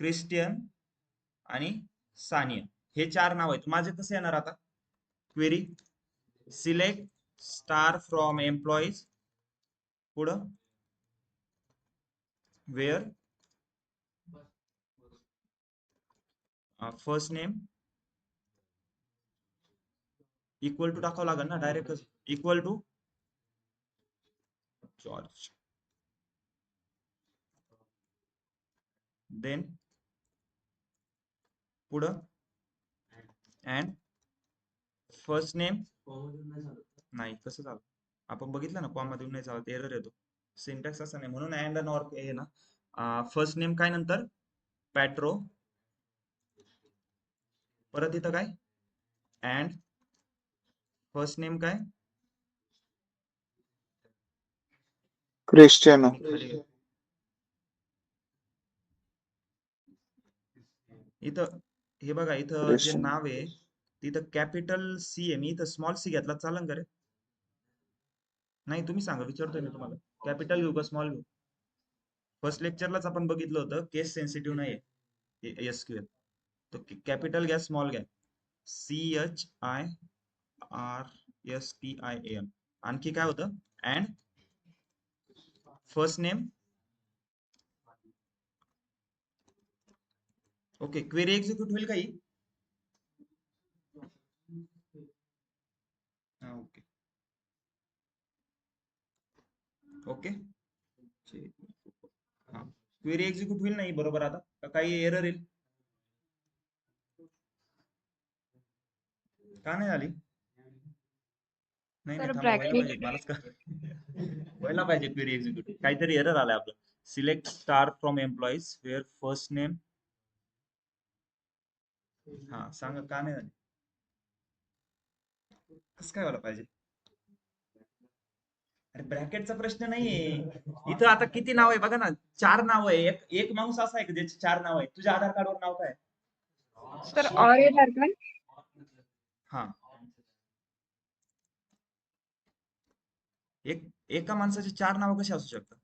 क्रिस्टियन आणि सानिया, हे 4 नाव आहेत. माझे कसे येणार आता query, select star from employees, पुढं where first name equal to टाकावं लागेल ना direct, equal to George, then पुढं अँड फर्स्ट नेम, नाही कसं चालतं, आपण बघितलं ना कॉमा देऊन नाही चालत, एरर येतो. सिंटॅक्स असं नाही, म्हणून अँड अँड ऑर आहे ना. फर्स्ट नेम काय, नंतर पॅट्रो, परत इथं काय अँड फर्स्ट नेम काय, क्रिस्टियानो. इथं हे बघा, इथं जे क्रिस्टियानो. नाव आहे तिथं कॅपिटल सी आहे, मी इथं स्मॉल सी घेतला चालन का रे? नाही तुम्ही सांगा, विचारतोय मी तुम्हाला, कॅपिटल घेऊ का स्मॉल घेऊ? फर्स्ट लेक्चरलाच आपण बघितलं होतं केस सेन्सिटिव्ह नाही आहे SQL, तो कॅपिटल घ्या स्मॉल घ्या, CHIRSTIAN, आणखी काय होतं and first name. Okay, query execute होईल काही? ओके ओके, हा क्वेरी एक्झिक्यूट होईल नाही बरोबर आता, का काही एरर येईल? का नाही झाली? नाही सर, नाही थांबा, व्हायला bracket. पाहिजे मलाच का व्हायला पाहिजे क्वेरी एक्झिक्यूट, काहीतरी एरर आलाय आपलं. Select star from employees where first name, हा सांगा का नाही झाली, कसं काय व्हायला पाहिजे? अरे ब्रॅकेटचा प्रश्न नाहीये इथं, आता किती नाव आहे बघा ना, 4 नाव आहे. एक माणूस असा आहे की ज्याचे 4 नाव आहे. तुझ्या आधार कार्डवर नाव काय? सर, और येणार का? हा, एका माणसाचे 4 नाव कसे असू शकतात?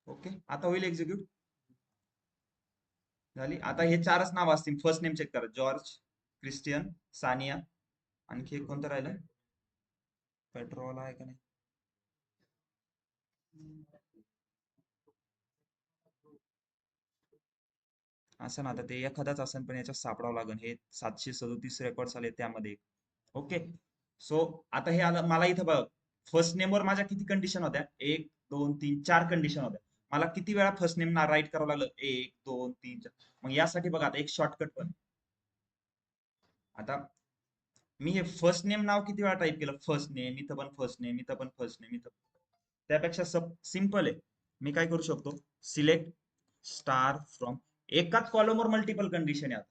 ओके, आता होईल एक्झिक्यूट झाली. आता हे 4च नाव असतील. फर्स्ट नेम चेक करा, जॉर्ज, क्रिस्टियन, सानिया, आणखी एक कोणतं राहिलं, पेट्रोल आहे का नाही? असं ना, आता ते एखादाच असेल पण याच्यात सापडावं लागेल. हे 737 रेकॉर्ड आले त्यामध्ये. ओके, सो आता हे आलं मला इथं बघ, फर्स्ट नेम वर माझ्या किती कंडिशन होत्या, 1 2 3 4 कंडिशन होत्या. मला किती वेळा फर्स्ट नेम राईट करावं लागलं, 1 2 3 4. मग यासाठी बघा आता एक शॉर्टकट पण, आता मी हे फर्स्ट नेम नाव किती वेळा टाईप केलं, फर्स्ट नेम, इथं पण फर्स्ट नेम, इथं पण फर्स्ट नेम, इथं. त्यापेक्षा सिम्पल आहे, मी काय करू शकतो, सिलेक्ट स्टार फ्रॉम, एकाच कॉलमवर मल्टिपल कंडिशन आहे.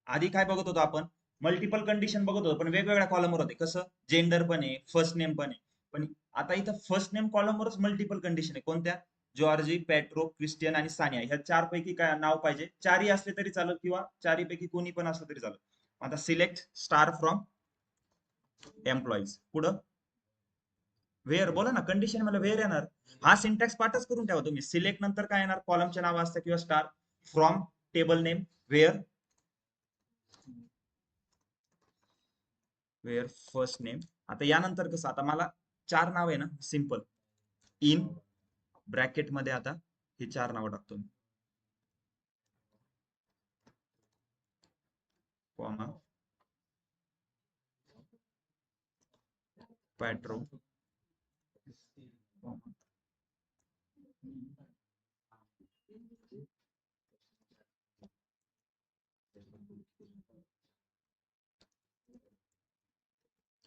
आधी काय बघत होतो आपण, मल्टिपल कंडिशन बघत होतो पण वेगवेगळ्या कॉलमवर होते. कसं, जेंडर पण आहे, फर्स्ट नेम पण आहे, पण आता इथं फर्स्ट नेम कॉलमवरच मल्टिपल कंडिशन आहे. कोणत्या, जॉर्जी, पेट्रो, क्रिस्टियन आणि सानिया, ह्या 4 पैकी काय नाव पाहिजे. 4ही असले तरी चालत किंवा 4ही पैकी कोणी पण असलं तरी चालत. आता सिलेक्ट स्टार फ्रॉम एम्प्लॉईज, पुढं वेअर, बोला ना कंडिशन मला वेअर येणार. हा सिंटॅक्स पाठच करून ठेवा तुम्ही. सिलेक्ट नंतर काय येणार, कॉलमचे नाव असतं किंवा star, from table name, where first name. आता यानंतर कसं, आता मला 4 नाव आहे ना, सिंपल, इन ब्रॅकेट मध्ये आता हे 4 नाव टाकतो मी, कॉमा, पेट्रो,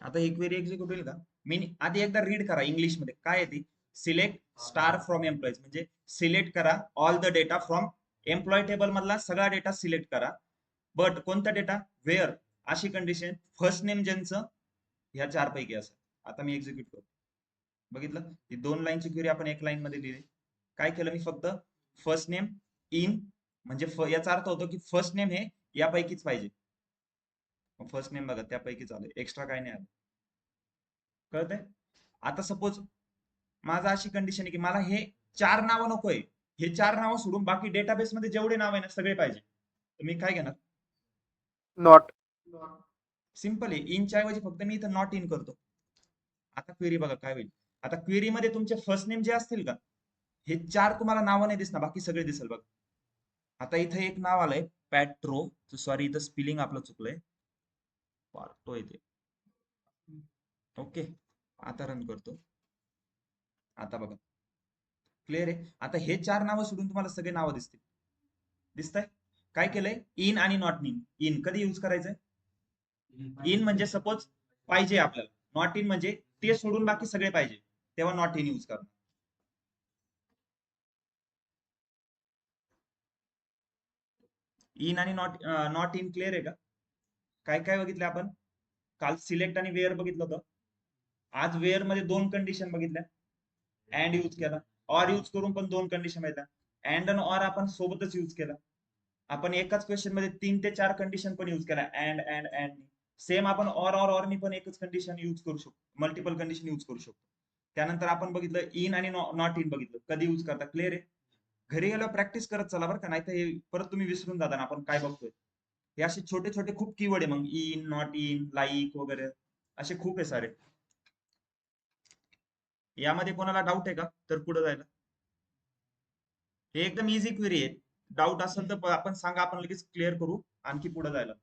आता ही क्वेरी एक्झिक्यूट होईल का? मी आधी एकदा रीड करा इंग्लिश मध्ये काय आहे ती. सिलेक्ट स्टार फ्रॉम एम्प्लॉईज म्हणजे सिलेक्ट करा all the data from employee table मधला सगळा डेटा सिलेक्ट करा, बट कोणता डेटा, वेअर, अशी कंडिशन, फर्स्ट नेम ज्यांचं ह्या 4 पैकी असं. आता मी एक्झिक्यूट करतो, बघितलं, ही 2 लाईनची क्वेरी आपण 1 लाईन मध्ये लिहिली. काय केलं मी, फक्त फर्स्ट नेम इन म्हणजे याचा अर्थ होतो की फर्स्ट नेम हे यापैकीच पाहिजे. फर्स्ट नेम बघा त्यापैकीच आलं, एक्स्ट्रा काही नाही आलं. कळतंय? आता सपोज माझा अशी कंडिशन आहे की मला हे 4 नावं नकोय, हे 4 नावं सोडून बाकी डेटाबेस मध्ये जेवढे नाव आहे ना सगळे पाहिजे. तर मी काय घेणार? नॉट. सिंपल आहे. इनच्या ऐवजी फक्त मी इथं नॉट इन करतो. आता क्वेरी बघा काय होईल. आता क्वेरी मध्ये तुमचे फर्स्ट नेम जे असतील का, हे 4 तुम्हाला नावं नाही दिसणार, बाकी सगळे दिसेल बघा. आता इथे एक नाव आलंय पॅट्रो, सॉरी इथं स्पेलिंग आपलं चुकलंय, पार्टो येते. ओके, आता रन करतो. आता बघा क्लिअर आहे. आता हे 4 नावं सोडून तुम्हाला सगळे नावं दिसतील. दिसतंय? काय केलंय? इन आणि नॉट इन. इन कधी यूज करायचंय? इन म्हणजे सपोज पाहिजे आपल्याला, नॉट इन म्हणजे ते सोडून बाकी सगळे पाहिजे, तेव्हा नॉट इन यूज करा. इन आणि नॉट इन क्लिअर आहे का? काय काय बघितलं आपण? काल सिलेक्ट आणि वेअर बघितलं होतं. आज वेअर मध्ये 2 कंडिशन बघितल्या. अँड यूज केला, ऑर यूज करून पण 2 कंडिशन माहिती. अँड आणि ऑर आपण सोबतच यूज केला. आपण एकाच क्वेश्चन मध्ये 3 ते 4 कंडिशन पण यूज केला. अँड अँड अँड सेम आपण ऑर नी पण एकच कंडिशन यूज करू शकतो, मल्टिपल कंडिशन यूज करू शकतो. त्यानंतर आपण बघितलं इन आणि नॉट इन बघितलं कधी यूज करता. क्लिअर आहे? घरी गेल्यावर प्रॅक्टिस करत चला बरं का, नाही तर हे परत तुम्ही विसरून जाता ना आपण काय बघतोय. हे असे छोटे छोटे खूप कीवर्ड आहे, मग इन, नॉट इन, लाईक वगैरे असे खूप आहे सारे. यामध्ये कोणाला डाऊट आहे का तर पुढे जायला? हे एकदम इझी क्वेरी आहे. डाऊट असेल तर आपण सांगा, आपण लगेच क्लिअर करू आणखी पुढे जायला.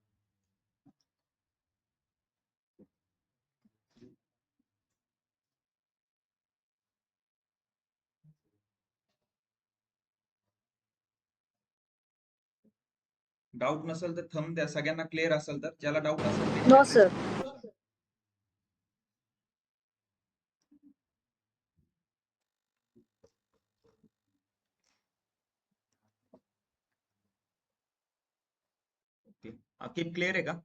डाऊट नसेल तर थंब द्या, सगळ्यांना क्लिअर असेल तर. ज्याला डाऊट असेल ते No, sir. Okay, Aqib clear आहे का?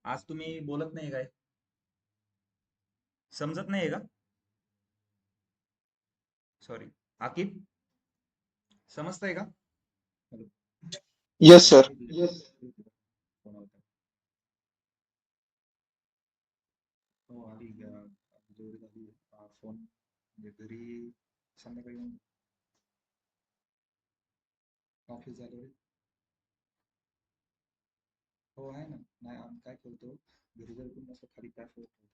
आज तुम्ही बोलत नाही काय? समजत नाहीये का? सॉरी, आकिब समजतंय का? Yes, sir. हो, आली जोडी झाली. फोन घरी संध्याकाळी ऑफिस झालं. हो आहे ना. नाही आम्ही काय करतो, घरी जर कोणी असं खाली कॅफे होतो,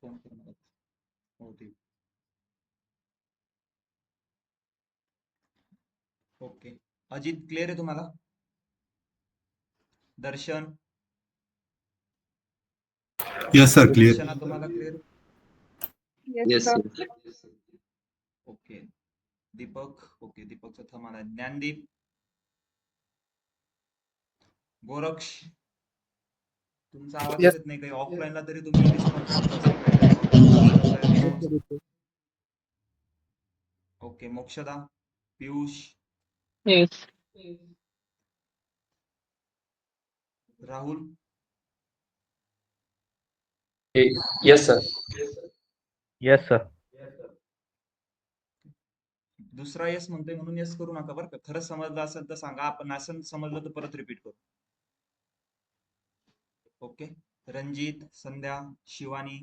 फोन कर मला. हो ठीक. ओके, अजित क्लिअर आहे तुम्हाला? Darshan, yes sir clear. Darshana तुम्हाला clear? Yes, sir. Okay, Deepak, okay दीपकचा थंब आला. ज्ञानदीप, गोरक्ष, तुमचा आवाज येत नाही काही. ऑफलाईनला तरी तुम्ही रिस्पॉन्स करत असाल काहीतरी. Okay, Mokshada, Piyush, Yes. Rahul, yes sir. Yes sir. दुसरा यस म्हणतोय म्हणून यस करू नका बरं का. खरं समजलं असेल तर सांगा, आपण असं समजलं तर परत रिपीट करू. Okay, Ranjit, Sandhya, Shivani,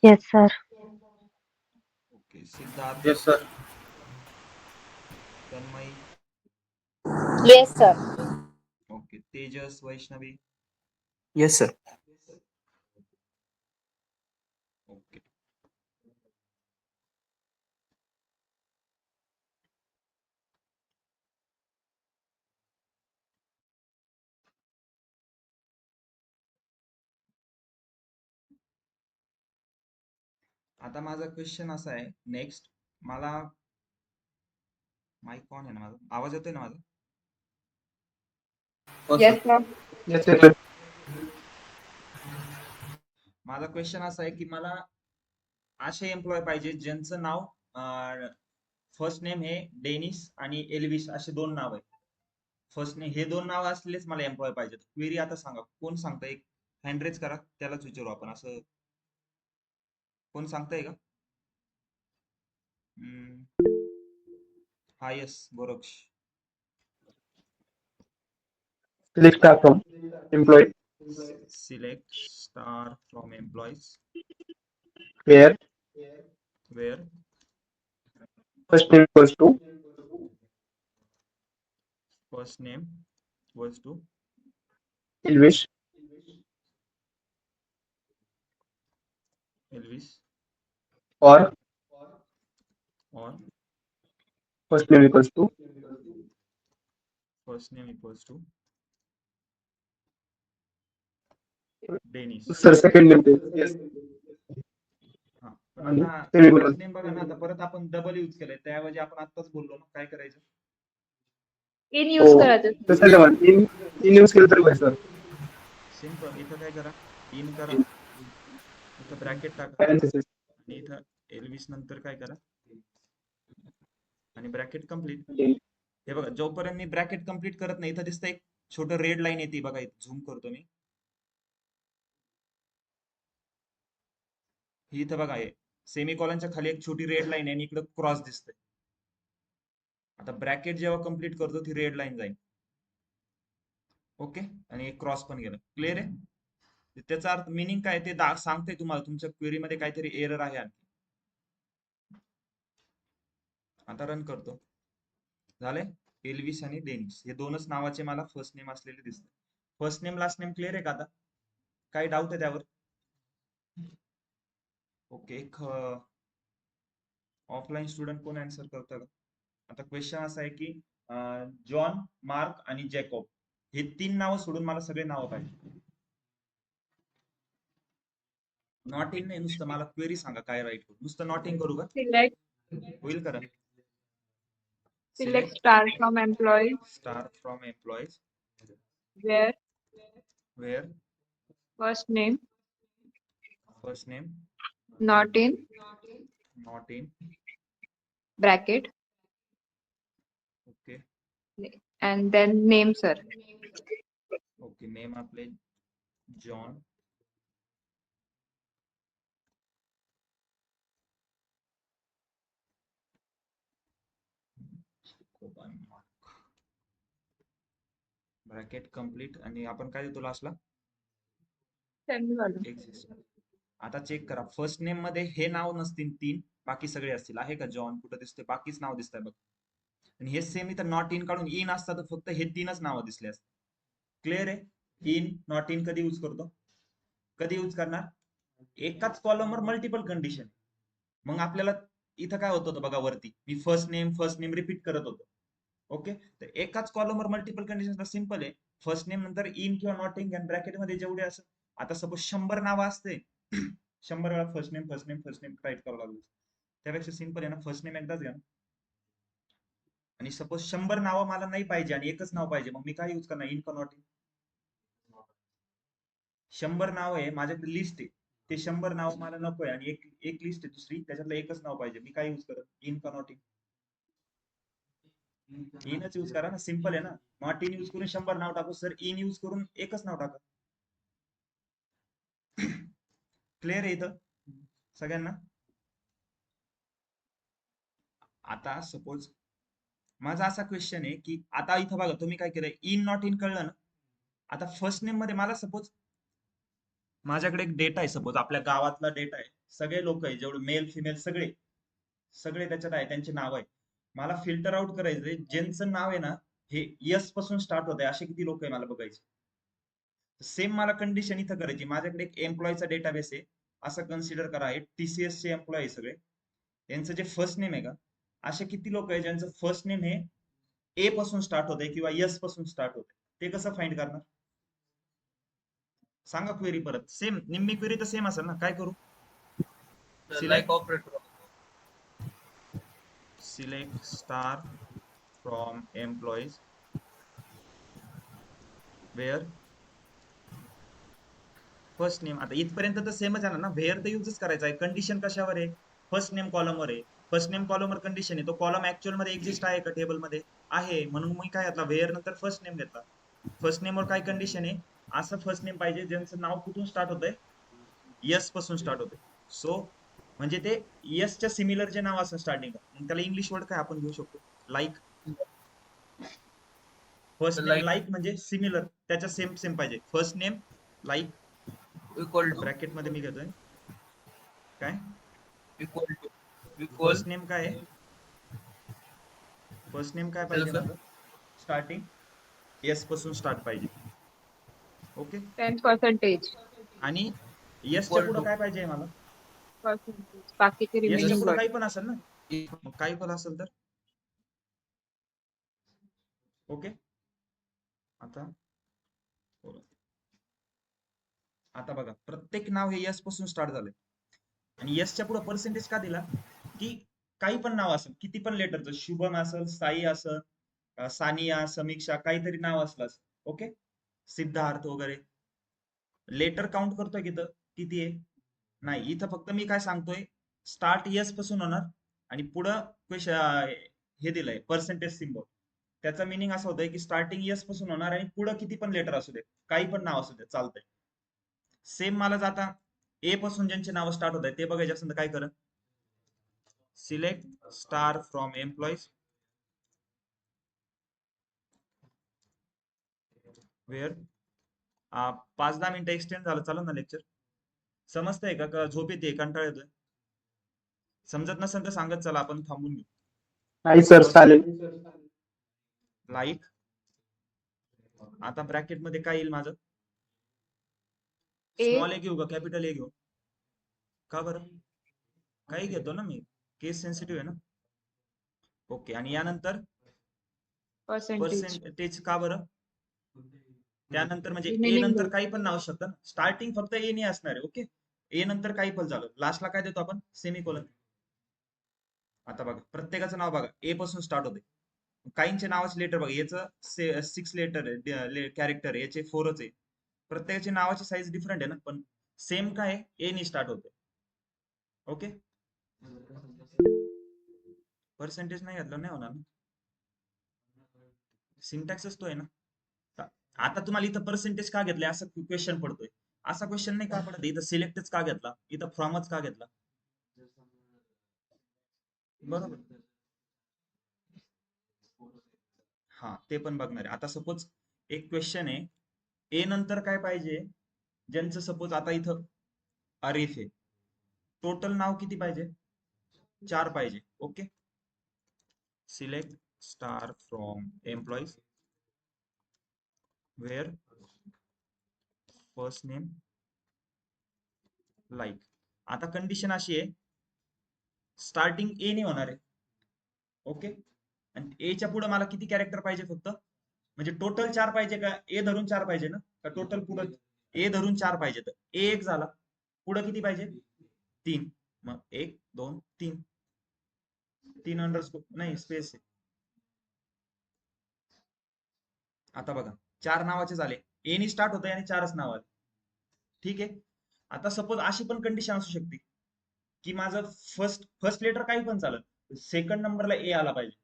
yes sir. Okay, Siddharth, yes sir. Tanmayi, Yes, sir. Okay, Tejas, Vaishnavi, yes sir. Okay. आता माझा क्वेश्चन असा आहे नेक्स्ट. मला माईक ऑन आहे ना माझा? आवाज येतोय ना माझा? Yes, sir. Yes sir. माझा क्वेश्चन असा आहे की मला असे एम्प्लॉय पाहिजे ज्यांचं नाव फर्स्ट नेम हे डेनिस आणि एल्विस असे 2 नाव आहे. फर्स्ट नेम हे 2 नाव असलेलेच मला एम्प्लॉय पाहिजे. क्वेरी आता सांगा, कोण सांगता? एक हँड रेज करा, त्यालाच विचारू आपण. असं कोण सांगताय का? हा yes Goraksh. Select star from employee select star from employees where where first name equals to first name equals to Elvish Elvis or और first name equals to first name equals to Dennis. sir second name please. Yes. हा पण आणि आता semicolon. फर्स्ट नेम बघा ना, आता परत आपण डबल यूज केलंय, त्याऐवजी आपण आत्ताच बोललो ना, काय करायचं? इन यूज हो करायचं. तसं जेवण in use केलं तर सर सिंपल. इथं काय करा, इन करा, इथं ब्रॅकेट टाका, parenthesis. आणि इथं एल्विस नंतर काय करा, आणि ब्रॅकेट कम्प्लीट. हे बघा, जोपर्यंत मी ब्रॅकेट कम्प्लीट करत नाही, इथं दिसतं एक छोटं रेड लाईन येते बघा, झूम करतो मी. ही इथं बघा, हे सेमीकॉलनच्या खाली एक छोटी रेड लाईन आहे आणि इकडे क्रॉस दिसतंय. आता ब्रॅकेट जेव्हा कम्प्लीट करतो ती रेड लाईन जाईल. ओके, आणि एक क्रॉस पण गेला. क्लिअर आहे? त्याचा अर्थ मिनिंग काय ते सांगते तुम्हाला, तुमच्या क्वेरी मध्ये काहीतरी एरर आहे आणखी. आता रन करतो. झाले. एल्विस आणि डेनिस हे दोनच नावाचे मला फर्स्ट नेम असलेले दिसतात. First name last name clear आहे का? आता काही डाऊट आहे त्यावर? ओके, एक ऑफलाईन स्टुडंट कोण आन्सर करतं का? आता क्वेश्चन असा आहे की जॉन, मार्क आणि जॅकॉब हे 3 नावं सोडून मला सगळे नावं पाहिजे. नॉट इन नाही, नुसतं मला क्वेरी सांगा काय राईट करू. नुसतं नॉट इन करू का? होईल करा. Select star from employee star from employees where where first name first name not in not in bracket okay. and then name, sir. Okay, name आपले जॉन, ब्रॅकेट कम्प्लीट, आणि आपण काय देतो लास्टला? Semicolon. एक्झिस्ट. आता चेक करा, फर्स्ट नेम मध्ये हे नाव नसतील 3, बाकी सगळे असतील. आहे का? जॉन कुठं दिसतंय? बाकीच नाव दिसतंय बघ. आणि हे सेम इथं नॉट इन काढून इन असतात तर फक्त हे 3च नावं दिसले असतात. क्लिअर आहे? इन नॉट इन कधी यूज करतो? कधी यूज करणार? एकाच कॉलमवर मल्टिपल कंडिशन. मग आपल्याला इथं काय होत होतं बघा, वरती मी फर्स्ट नेम रिपीट करत होतो. ओके, तर एकाच कॉलमवर मल्टिपल कंडिशन सिंपल आहे. फर्स्ट नेम नंतर इन किंवा नॉट इन आणि ब्रॅकेट मध्ये जेवढे असं, आता सपोज 100 नावं असते 100 वेळा फर्स्ट नेम टाईप करावं लागलं, त्यापेक्षा सिंपल आहे ना, फर्स्ट नेम एकदाच घ्या. आणि सपोज 100 नावं मला नाही पाहिजे आणि एकच नाव पाहिजे, मग मी काय यूज करणार? इन का नॉट इन? 100 नाव आहे माझ्याकडे, लिस्ट आहे, ते 100 नाव मला नको आहे, आणि एक लिस्ट आहे दुसरी, त्याच्यातलं एकच नाव पाहिजे, मी काय यूज करत? इन का नॉट इन? इनच यूज करा ना, सिंपल आहे ना. नॉट इन यूज करून 100 नाव टाकू सर, इन यूज करून एकच नाव टाका. क्लिअर आहे इथं सगळ्यांना? आता सपोज माझा असा क्वेश्चन आहे की आता इथं बघा, तुम्ही काय केलंय, इन नॉट इन कळलं ना. आता फर्स्ट नेम मध्ये मला सपोज माझ्याकडे एक डेटा आहे, सपोज आपल्या गावातला डेटा आहे, सगळे लोक आहे, जेवढे मेल फिमेल सगळे त्याच्यात आहे, त्यांचे नाव आहे. मला फिल्टर आउट करायचंय, ज्यांचं नाव आहे ना हे यस पासून स्टार्ट होत आहे, असे किती लोक आहे मला बघायचे. सेम मला कंडिशन इथं करायची. माझ्याकडे एक एम्प्लॉईचा डेटाबेस आहे, असं कन्सिडर करा, आहे TCS चे एम्प्लॉई सगळे, यांचं जे फर्स्ट नेम आहे का, असे किती लोक आहे ज्यांचं फर्स्ट नेम हे ए पासून स्टार्ट होत आहे किंवा यस पासून स्टार्ट होत आहे, ते कसं फाइंड करणार? सांगा क्वेरी परत. सेम निम्मी क्वेरी तर सेम असेल ना. काय करू? Select star from employees where first name. आता इथपर्यंत तर सेमच आहे ना. वेअर तर यूजच करायचा आहे. कंडिशन कशावर आहे? फर्स्ट नेम कॉलमवर आहे. फर्स्ट नेम कॉलमवर कंडिशन आहे, तो कॉलम ऍक्च्युअल मध्ये एक्झिस्ट आहे का टेबल मध्ये? आहे, म्हणून मी काय घेतला, वेअर नंतर फर्स्ट नेम घेतला. फर्स्ट नेमवर काय कंडिशन आहे? असं फर्स्ट नेम पाहिजे ज्यांचं नाव कुठून स्टार्ट होतंय? यस पासून स्टार्ट होतंय. सो म्हणजे ते यस च्या सिमिलर जे नाव असं स्टार्टिंग त्याला इंग्लिश वर्ड काय आपण घेऊ शकतो like first name Like. Like म्हणजे सिमिलर त्याच्या सेम सेम पाहिजे first name like Equal to. Bracket मध्ये मी घेतोय काय Equal to. Equal. First name काय आहे फर्स्ट नेम काय पाहिजे Hello, sir. माझं स्टार्टिंग एस पासून स्टार्ट पाहिजे ओके 10%. आणि एस च्या Equal पुढे to. काय पाहिजे मला Percentage. बाकीचे एस च्या रिमेनिंग पुढे वर्ड. काही पण असेल ना मग काही पण असेल तर ओके आता बोला. आता बघा प्रत्येक नाव हे यस पासून स्टार्ट झालंय आणि यसच्या पुढे पर्सेंटेज का दिला की काही पण नाव असेल किती पण लेटरचं शुभम असेल साई असेल सानिया समीक्षा काहीतरी नाव असलं ओके सिद्धार्थ वगैरे लेटर काउंट करतोय किती किती आहे नाही इथं फक्त मी काय सांगतोय स्टार्ट यस पासून होणार आणि पुढं हे दिलंय पर्सेंटेज सिम्बॉल त्याचा मिनिंग असं होतंय की स्टार्टिंग यस पासून होणार आणि पुढं किती पण लेटर असू दे काही पण नाव असू दे चालतंय सेम मला जाता ए पासून ज्यांचे नाव स्टार्ट होत आहे ते बघायचे असेल तर काय करा select star from employees where 5-10 मिनिटं एक्सटेंड झालं चालेल ना लेक्चर समजतंय का झोप येते कंटाळ येतोय समजत नसेल तर सांगत चला आपण थांबून घेऊ नाही सर चालेल. लाईक आता ब्रॅकेट मध्ये काय येईल माझं A. स्मॉल ए घेऊ का कॅपिटल ए घेऊ का बरं काही घेतो ना मी केस सेन्सिटिव्ह आहे ना ओके आणि यानंतर Percentage. पर्सेंटेज का बरं त्यानंतर म्हणजे ए Remaining नंतर word. काही पण नाव शकतं ना स्टार्टिंग फक्त ए नाही असणार आहे ओके ए नंतर काही पण झालं लास्टला काय देतो आपण सेमीकोलन आता बघा प्रत्येकाचं नाव बघा ए पासून स्टार्ट होते काहींचे नावाचे लेटर बघा याचं 6 लेटर आहे कॅरेक्टर आहे याचे 4च आहे प्रत्येकाची नावाची साईज डिफरंट आहे ना पण सेम काय ए नी स्टार्ट होते ओके पर्सेंटेज नाही घेतलं नाही होणार ना सिंटॅक्सच तो आहे ना आता तुम्हाला इथं पर्सेंटेज का घेतलंय असं क्वेश्चन पडतोय असा क्वेश्चन नाही का पडत इथं सिलेक्टच का घेतला इथं फ्रॉमच का घेतला बरोबर हा ते पण बघणार आहे आता सपोज एक क्वेश्चन आहे ए नंतर काय पाहिजे ज्यांचं सपोज आता इथं आरिफ आहे टोटल नाव किती पाहिजे 4 पाहिजे okay select star from employees where first name like आता कंडिशन अशी आहे स्टार्टिंग ए ने होणार आहे ओके आणि ए च्या पुढे मला किती कॅरेक्टर पाहिजे फक्त म्हणजे टोटल 4 पाहिजे का ए धरून 4 पाहिजे ना का टोटल पुढे ए धरून 4 पाहिजे तर ए एक झाला पुढे किती पाहिजे 3 मग 1 2 3 3 अंडरस्कोर नाही स्पेस आहे आता बघा 4 नावाचे झाले ए नी स्टार्ट होत आणि 4च नाव आले ठीक आहे आता सपोज अशी पण कंडिशन असू शकते की माझं फर्स्ट लेटर काही पण चालत सेकंड नंबरला ए आला पाहिजे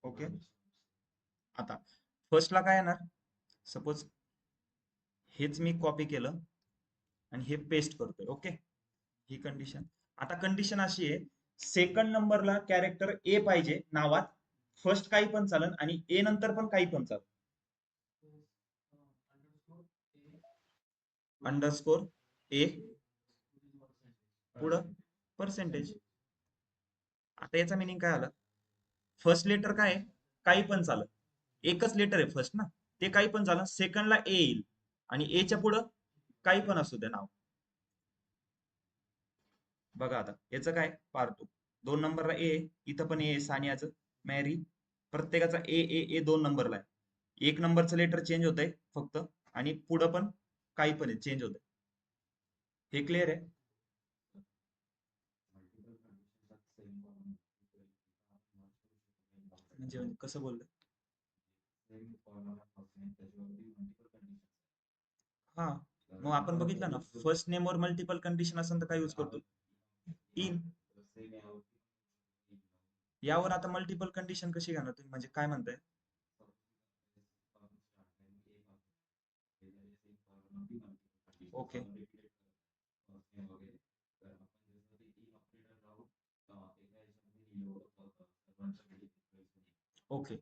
ओके आता फर्स्टला काय येणार सपोज हेच मी कॉपी केलं आणि हे पेस्ट करतोय ओके ही कंडिशन आता कंडिशन अशी आहे सेकंड नंबरला कॅरेक्टर ए पाहिजे नावात फर्स्ट काही पण चालन आणि ए नंतर पण काही पण चालन अंडरस्कोर ए पुढं पर्सेंटेज आता याचा मिनिंग काय आलं फर्स्ट लेटर काय आहे काही पण चालत एकच लेटर आहे फर्स्ट ना ते काही पण झालं सेकंडला ए येईल आणि ए च्या पुढं काही पण असू दे नाव बघा आता याचं काय पार्ट 2 नंबरला ए इथं पण ए सानियाचं मॅरी प्रत्येकाचा ए ए ए 2 नंबरला आहे 1 नंबरचं लेटर चेंज होत आहे फक्त आणि पुढं पण काही पण चेंज होत आहे हे क्लिअर आहे म्हणजे कसं बोललं हा मग आपण बघितलं ना first name were multiple condition असेल तर काय यूज करतो इन यावर आता मल्टिपल कंडिशन कशी घेणार तुम्ही म्हणजे काय म्हणताय ओके ओके.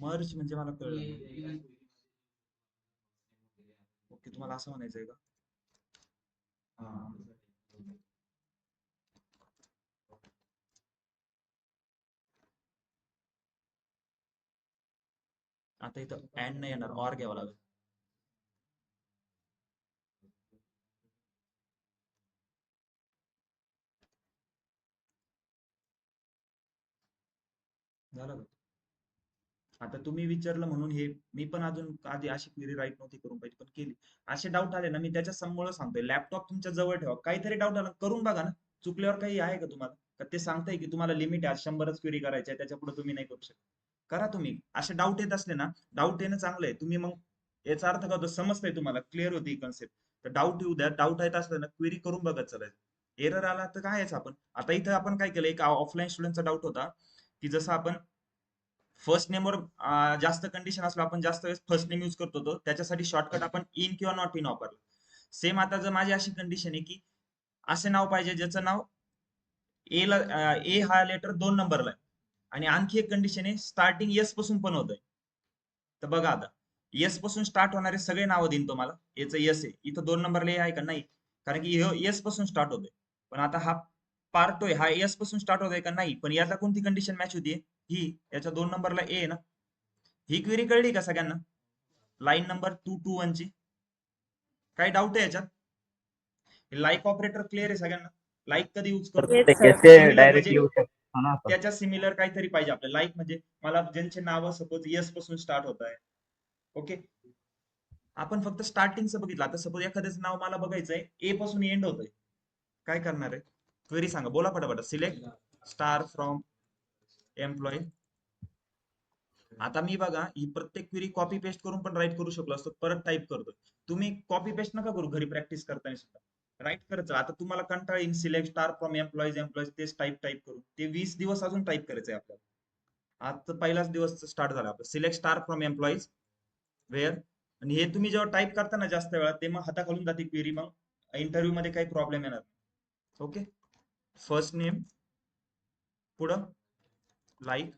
मर्ज म्हणजे मला कळलं नाही. ओके, तुम्हाला असं म्हणायचंय का? हा. आता इथं अँड नाही येणार, ऑर घ्यावं लागेल. झालं का? आता तुम्ही विचारलं म्हणून हे मी पण अजून आधी अशी क्वेरी राईट नव्हती करून पाहिजे, पण केली. असे डाऊट आले ना, मी त्याच्या समोर सांगतोय, लॅपटॉप तुमच्या जवळ ठेवा. काहीतरी डाऊट आला करून बघा ना. चुकल्यावर काही आहे का तुम्हाला? का ते सांगताय की तुम्हाला लिमिट आहे, 100च क्वेरी करायची आहे, त्याच्या पुढे तुम्ही नाही करू शकत? करा तुम्ही. असे डाऊट येत असले ना, डाऊट येणं चांगलं आहे. तुम्ही मग याचा अर्थ काय होतो समजतंय तुम्हाला, क्लिअर होती कन्सेप्ट. तर डाऊट येऊ द्या. डाऊट येत असलं ना, क्वेरी करून बघत चालायचं. एरर आला तर काय यायचं आपण. आता इथं आपण काय केलं, एक ऑफलाईन स्टुडंटचा डाऊट होता की जसं आपण फर्स्ट नेमवर जास्त कंडिशन असलं आपण जास्त वेळेस फर्स्ट नेम यूज करतो, तो त्याच्यासाठी शॉर्टकट आपण इन किंवा नॉट इन वापरलं. सेम आता जर माझी अशी कंडिशन आहे की असे नाव पाहिजे ज्याचं नाव ए ला ए हा लेटर 2 नंबरला आहे, आणि आणखी एक कंडिशन आहे स्टार्टिंग एस पासून पण होत आहे. तर बघा आता एस पासून स्टार्ट होणारे सगळे नावं देईन तुम्हाला. याचं एस आहे, इथं 2 नंबरला ए आहे का? नाही, कारण की एस पासून स्टार्ट होतोय. पण आता हा पार्ट आहे, हा एस पासून स्टार्ट होतोय का? नाही. पण याला कोणती कंडिशन मॅच होतीये? ही याच्या 2 नंबरला ए आहे ना. ही क्वेरी कळली का सगळ्यांना? लाईन नंबर 221 ची काही डाऊट आहे याच्यात? लाईक ऑपरेटर क्लिअर आहे सगळ्यांना? लाईक कधी यूज सर करतो? Yes, ते sir. कैसे सिमिलर म्हणजे डायरेक्टली येऊ शकतो ना सर? त्याच्या सिमिलर काहीतरी पाहिजे आपल्याला. लाईक म्हणजे मला ज्यांचे नाव सपोज एस पासून स्टार्ट होत आहे. ओके, आपण फक्त स्टार्टिंगचं बघितलं. आता सपोज एखाद्याचं नाव मला बघायचंय ए पासून एंड होतंय, काय करणार आहे? क्वेरी सांगा, बोला पटापट. Select star from employee. आता मी बघा ही प्रत्येक क्वेरी कॉपी पेस्ट करून पण राईट करू शकलो असतो, परत टाईप करतोय. तुम्ही कॉपी पेस्ट नका करू घरी प्रॅक्टिस करताना सुद्धा, राईट करत चला. आता तुम्हाला कंटाळा येईल सिलेक्ट स्टार फ्रॉम एम्प्लॉईज तेच टाईप करून. ते 20 दिवस अजून टाईप करायचंय आपल्याला. आज पहिलाच दिवस स्टार्ट झाला आपला. Select star from employees where, आणि हे तुम्ही जेव्हा टाईप करता ना जास्त वेळा, ते मग हाताखालून जाते क्वेरी, मग इंटरव्ह्यू मध्ये काही प्रॉब्लेम येणार. ओके, फर्स्ट नेम पुढं लाईक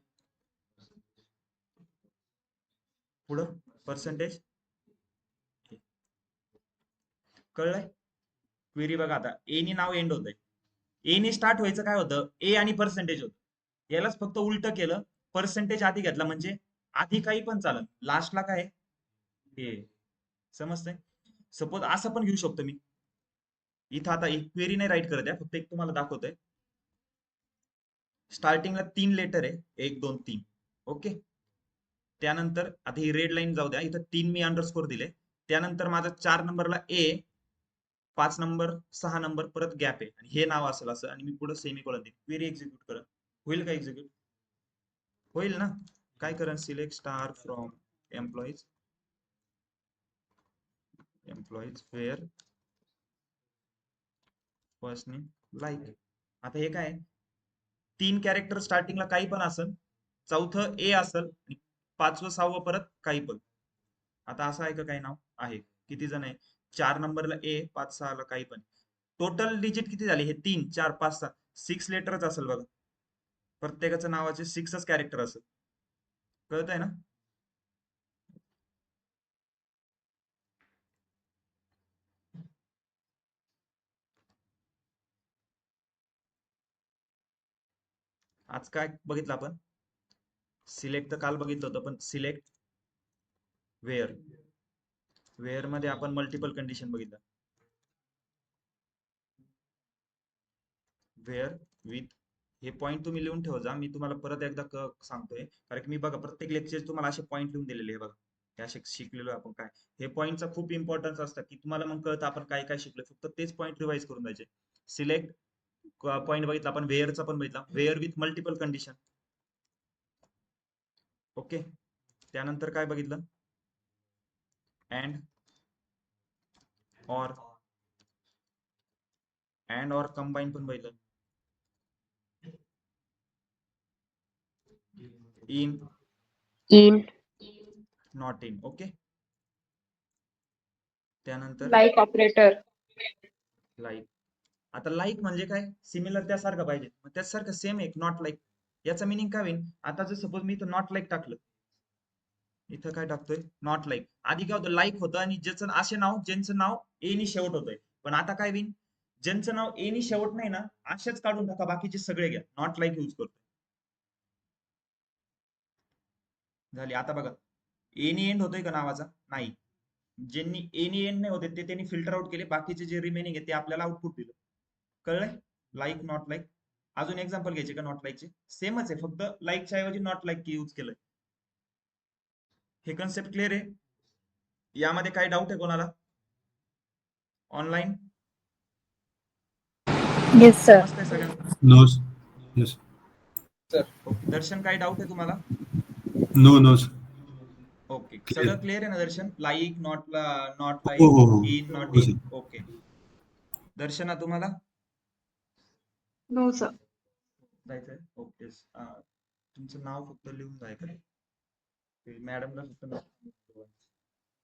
पुढं पर्सेंटेज. कळलंय? क्वेरी बघा आता ए नी नाव एंड होतंय. ए नी स्टार्ट व्हायचं काय होतं? ए आणि पर्सेंटेज होतं. यालाच फक्त उलट केलं, पर्सेंटेज आधी घेतला म्हणजे आधी काही पण चालेल, लास्टला काय हे. समजतंय? सपोज असं पण घेऊ शकतो मी. इथं आता एक क्वेरी नाही राईट करत आहे, फक्त एक तुम्हाला दाखवतोय. स्टार्टिंगला 3 लेटर आहे, 1 2 3. ओके, त्यानंतर आता ही रेड लाईन जाऊ द्या, इथं 3 मी अंडरस्कोर दिले. त्यानंतर माझा 4 नंबरला ए, 5 नंबर 6 नंबर परत गॅप आहे, आणि हे नाव असेल असं, आणि मी पुढे सेमीकोलन देईन. क्वेरी एक्झिक्यूट करा. होईल का एक्झिक्यूट? होईल ना? काय करा, select star from employees where first name like. आता हे काय 3 कॅरेक्टर स्टार्टिंगला काही पण असेल, चौथं ए असेल, आणि 5वं 6वं परत काही पण. आता असं आहे का काही नाव आहे? किती जण आहे? 4 नंबरला ए, 5 6 ला काही पण. टोटल डिजिट किती झाले? हे 3 4 5 6 6 लेटरच असेल बघा. प्रत्येकाचं नावाचे 6च कॅरेक्टर असेल. कळतंय ना? आज काय बघितलं आपण? सिलेक्ट तर काल बघितलं होतं, पण सिलेक्ट वेअर. वेअर मध्ये आपण मल्टिपल कंडिशन बघितलं. वेअर विथ, हे पॉईंट तुम्ही लिहून ठेवा जा. मी तुम्हाला परत एकदा सांगतोय, कारण की मी बघा प्रत्येक लेक्चर तुम्हाला असे पॉईंट लिहून दिलेले आहे बघा. हे असे शिकलेलो आपण काय. हे पॉईंटचा खूप इम्पॉर्टन्स असतं की तुम्हाला मग कळतं आपण काय काय शिकलो. फक्त तेच पॉईंट रिवाइज करून द्यायचे. सिलेक्ट पॉईंट बघितला आपण, वेअरचा पण बघितला, where with multiple condition. Okay, त्यानंतर काय बघितलं? अँड ऑर कंबाईन पण बघितलं. In not in. ओके, त्यानंतर Like operator. लाईक आता लाईक म्हणजे काय, सिमिलर त्यासारखं पाहिजे, मग त्यासारखं सेम एक नॉट लाईक. याचा मिनिंग काय होईल, आता जर सपोज मी इथं नॉट लाईक टाकलं, इथं काय टाकतोय, नॉट लाईक. आधी काय होतं, लाईक होतं आणि ज्याचं असे नाव ज्यांचं नाव ए नी शेवट होतंय. पण आता काय होईल, ज्यांचं नाव ए नी शेवट नाही ना, असेच काढून टाका, बाकीचे सगळे घ्या, नॉट लाईक यूज करतो. झाली. आता बघा, ए नी एंड होतोय का नावाचा, नाही. ज्यांनी ए नी एंड नाही होते ते त्यांनी फिल्टर आउट केले, बाकीचे जे रिमेनिंग आहे ते आपल्याला आउटपुट दिलं. कळलंय, लाईक नॉट लाईक. अजून एक्झाम्पल घ्यायचे का नॉट लाईकचे, सेमच आहे, फक्त लाईकच्या ऐवजी नॉट लाईक की यूज केलंय. हे कन्सेप्ट क्लिअर आहे. यामध्ये काय डाऊट आहे कोणाला ऑनलाईन? Yes sir. समजतंय सगळ्यांना? No. Yes. ओके. दर्शन काय डाऊट आहे तुम्हाला? No. No. Sir. ओके, सगळं क्लिअर आहे ना दर्शन? लाईक, नॉट हो, लाईक, हो, हो. इन, नॉट हो, इन. sir. ओके. दर्शना तुम्हाला नो सर. जायचंय? ओके. तुमचं नाव फक्त लिहून जायचं, मॅडमला फक्त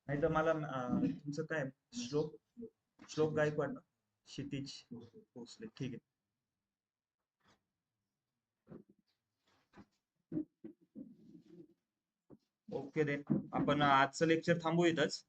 नाही तर मला तुमचं काय श्लोक गायकवाड ना, क्षितिज भोसले, ठीक आहे. ओके देन आपण आजचं लेक्चर थांबू इथंच.